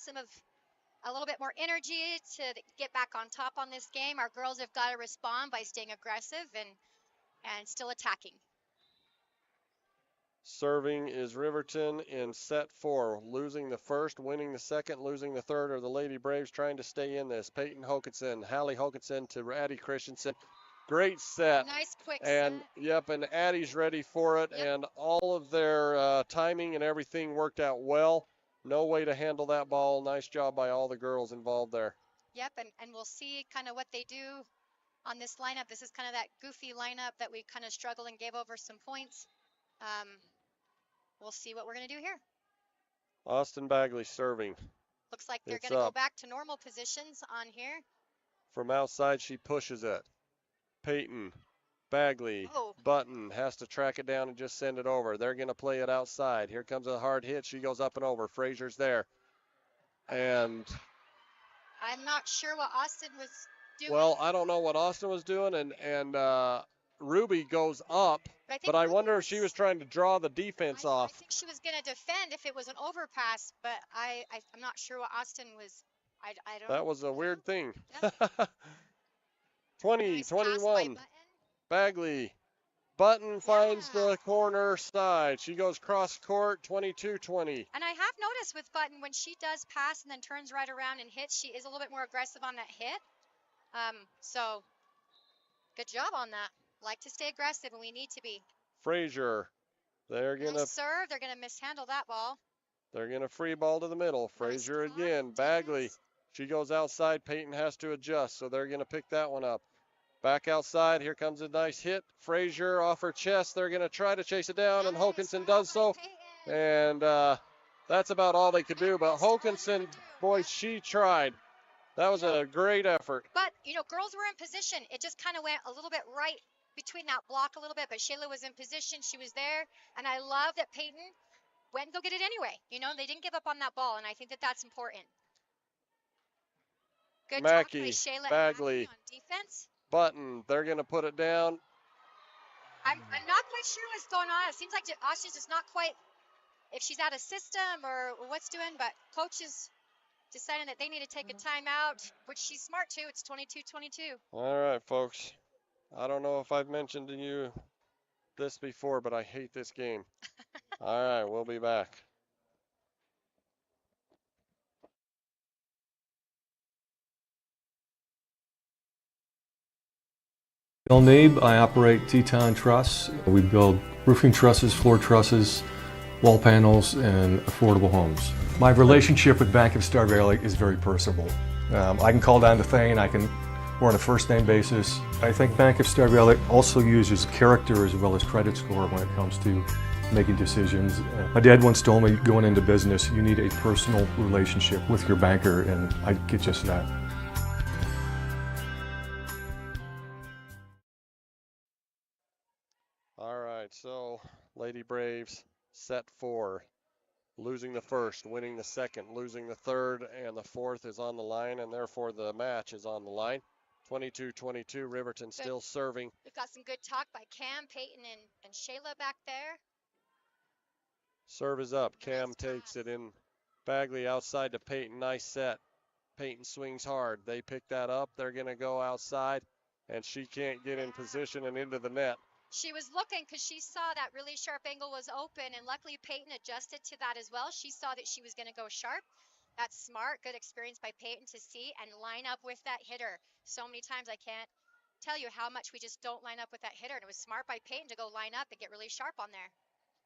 a little bit more energy to get back on top on this game. Our girls have got to respond by staying aggressive and still attacking. Serving is Riverton in set 4. Losing the first, winning the second, losing the third are the Lady Braves trying to stay in this. Peyton Hokanson, Hallie Hokanson to Addie Christensen. Great set. Nice quick and set. Yep, and Addie's ready for it, and all of their timing and everything worked out well. No way to handle that ball. Nice job by all the girls involved there. Yep, and we'll see kind of what they do on this lineup. This is kind of that goofy lineup that we kind of struggled and gave over some points. We'll see what we're going to do here. Austin Bagley serving. Looks like they're going to go back to normal positions on here. From outside, she pushes it. Peyton, Bagley, Button has to track it down and just send it over. They're going to play it outside. Here comes a hard hit. She goes up and over. Frazier's there. And I'm not sure what Austin was doing. Well, I don't know what Austin was doing, and Ruby goes up, but I wonder if she was trying to draw the defense off. I think she was going to defend if it was an overpass, but I'm not sure what Austin was. I don't. That was a weird thing. Yep. 20-21. Bagley. Button finds the corner side. She goes cross court, 22-20. And I have noticed with Button, when she does pass and then turns right around and hits, she is a little bit more aggressive on that hit. So good job on that. Like to stay aggressive, and we need to be. Frazier. They're going to serve. They're going to mishandle that ball. They're going to free ball to the middle. Frazier again. Bagley. She goes outside. Peyton has to adjust, so they're going to pick that one up. Back outside. Here comes a nice hit. Frazier off her chest. They're going to try to chase it down, and Hokanson does so. And that's about all they could do. But Hokanson, boy, she tried. That was a great effort. But, you know, girls were in position. It just kind of went a little bit right between that block a little bit, but Shayla was in position. She was there. And I love that Peyton went and go get it anyway. You know, they didn't give up on that ball, and I think that that's important. Good Mackey, job by Shayla Bagley, on defense. Button, they're going to put it down. I'm not quite sure what's going on. It seems like Austin's just not quite, if she's out of system or what's doing, but coach is deciding that they need to take a timeout, which she's smart too. It's 22-22. All right, folks. I don't know if I've mentioned to you this before, but I hate this game. All right, we'll be back. Bill Nabe, I operate Teton Truss. We build roofing trusses, floor trusses, wall panels, and affordable homes. My relationship with Bank of Star Valley is very personable. I can call down to Thane, we're on a first name basis. I think Bank of Star Valley also uses character as well as credit score when it comes to making decisions. My dad once told me, going into business, you need a personal relationship with your banker, and I get just that. All right, so Lady Braves, set 4. Losing the first, winning the second, losing the third, and the fourth is on the line, and therefore the match is on the line. 22-22, Riverton still serving. We've got some good talk by Cam, Peyton, and Shayla back there. Serve is up. Cam takes it in. Bagley outside to Peyton. Nice set. Peyton swings hard. They pick that up. They're going to go outside, and she can't get in position and into the net. She was looking because she saw that really sharp angle was open, and luckily Peyton adjusted to that as well. She saw that she was going to go sharp. That's smart, good experience by Peyton to see and line up with that hitter. So many times I can't tell you how much we just don't line up with that hitter, and it was smart by Peyton to go line up and get really sharp on there.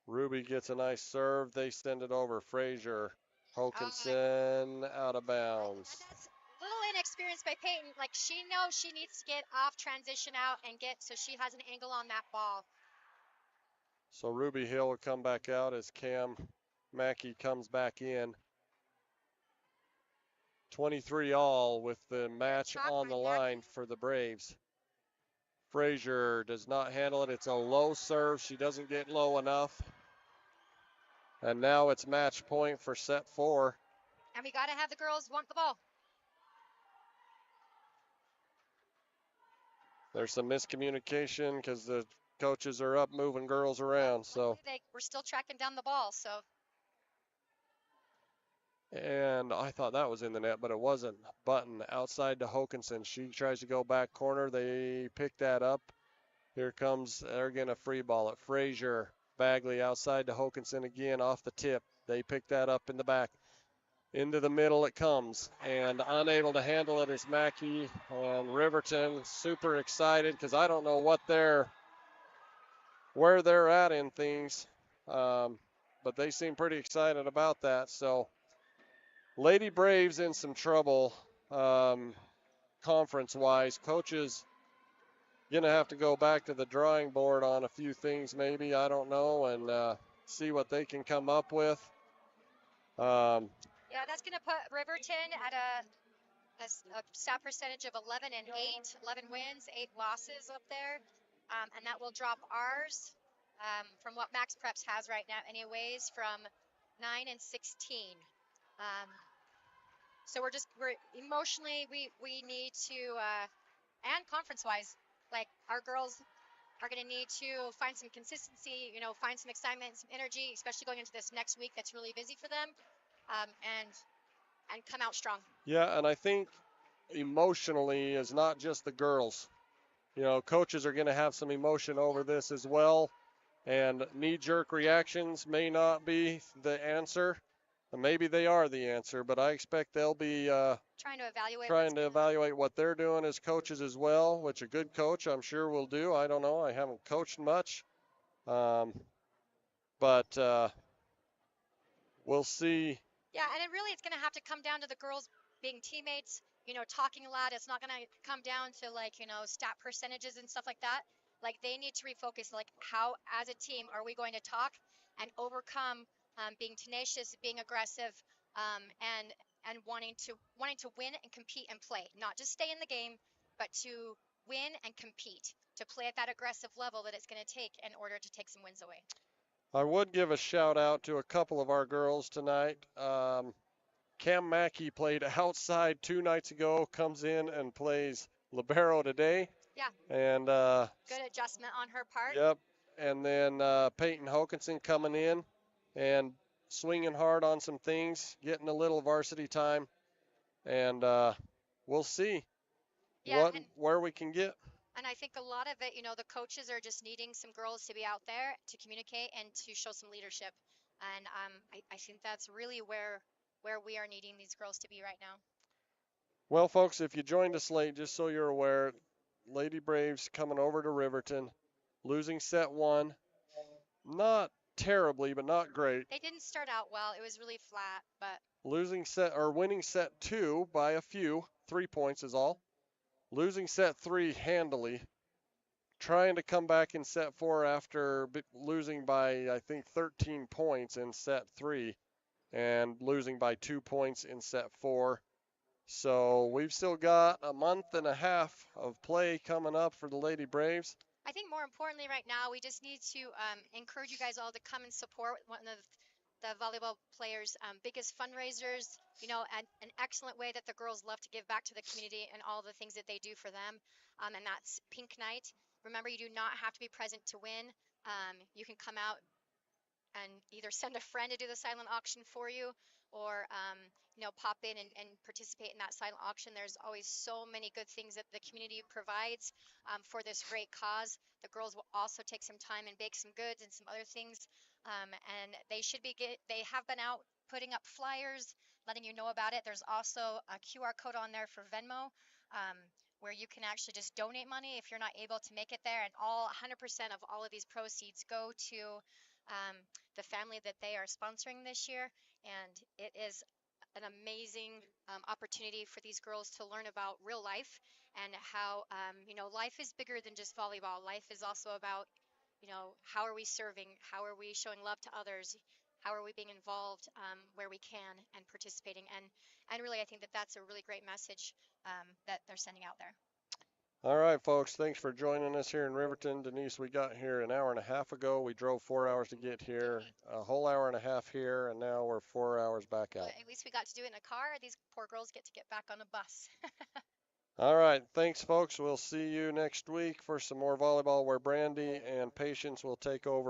Ruby gets a nice serve. They send it over. Frazier, Hokanson out of bounds. That's a little inexperienced by Peyton. Like, she knows she needs to get off, transition out, and get so she has an angle on that ball. So Ruby Hill will come back out as Cam Mackey comes back in. 23 all with the match on the line for the Braves. Frazier does not handle it. It's a low serve. She doesn't get low enough. And now it's match point for set 4. And we got to have the girls want the ball. There's some miscommunication because the coaches are up moving girls around. So We're still tracking down the ball. So. And I thought that was in the net, but it wasn't. Button outside to Hokinson. She tries to go back corner. They pick that up. Here comes, they're going to free ball it. Frazier, Bagley outside to Hokinson again off the tip. They pick that up in the back. Into the middle it comes, and unable to handle it is Mackey. And Riverton super excited because I don't know where they're at in things, but they seem pretty excited about that. So Lady Braves in some trouble conference-wise. Coaches going to have to go back to the drawing board on a few things maybe, I don't know, and see what they can come up with. Yeah, that's going to put Riverton at a stat percentage of 11 and 8, 11 wins, 8 losses up there, and that will drop ours from what Max Preps has right now anyways from 9 and 16. So we're emotionally, we need to, and conference-wise, like our girls are going to need to find some consistency, find some excitement, some energy, especially going into this next week that's really busy for them, and come out strong. Yeah, and I think emotionally is not just the girls. Coaches are going to have some emotion over this as well, and knee-jerk reactions may not be the answer. Maybe they are the answer, but I expect they'll be trying to evaluate what they're doing as coaches as well, which a good coach I'm sure will do. I don't know. I haven't coached much, but we'll see. Yeah, and it's going to have to come down to the girls being teammates, talking a lot. It's not going to come down to stat percentages and stuff like that. Like they need to refocus, like how as a team are we going to talk and overcome being tenacious, being aggressive, and wanting to win and compete and play, not just stay in the game, but to win and compete, to play at that aggressive level that it's going to take in order to take some wins away. I would give a shout out to a couple of our girls tonight. Cam Mackey played outside 2 nights ago, comes in and plays libero today. Yeah. And good adjustment on her part. Yep. And then Peyton Hokinson coming in and swinging hard on some things, getting a little varsity time, and we'll see where we can get. And I think a lot of it, the coaches are just needing some girls to be out there to communicate and to show some leadership. And I think that's really where we are needing these girls to be right now. Well, folks, if you joined us late, just so you're aware, Lady Braves coming over to Riverton, losing set 1. Not terribly, but not great. They didn't start out well. It was really flat, but winning set 2 by a few, 3 points is all. Losing set 3 handily. Trying to come back in set 4 after losing by, I think, 13 points in set 3 and losing by 2 points in set 4. So we've still got a month and a half of play coming up for the Lady Braves. I think more importantly right now, we just need to encourage you guys all to come and support one of the volleyball players' biggest fundraisers, an excellent way that the girls love to give back to the community and all the things that they do for them, and that's Pink Night. Remember, you do not have to be present to win. You can come out and either send a friend to do the silent auction for you or pop in and participate in that silent auction. There's always so many good things that the community provides for this great cause. The girls will also take some time and bake some goods and some other things, and they have been out putting up flyers, letting you know about it. There's also a QR code on there for Venmo, where you can actually just donate money if you're not able to make it there, and 100% of all of these proceeds go to the family that they are sponsoring this year. And it is an amazing opportunity for these girls to learn about real life and how life is bigger than just volleyball. Life is also about you know, how are we serving? How are we showing love to others? How are we being involved where we can and participating? And really, I think that that's a really great message that they're sending out there. All right, folks, thanks for joining us here in Riverton. Denise, we got here an hour and a half ago. We drove 4 hours to get here, a whole hour and a half here, and now we're 4 hours back out. Well, at least we got to do it in a car. These poor girls get to get back on a bus. All right, thanks, folks. We'll see you next week for some more volleyball where Brandy and Patience will take over.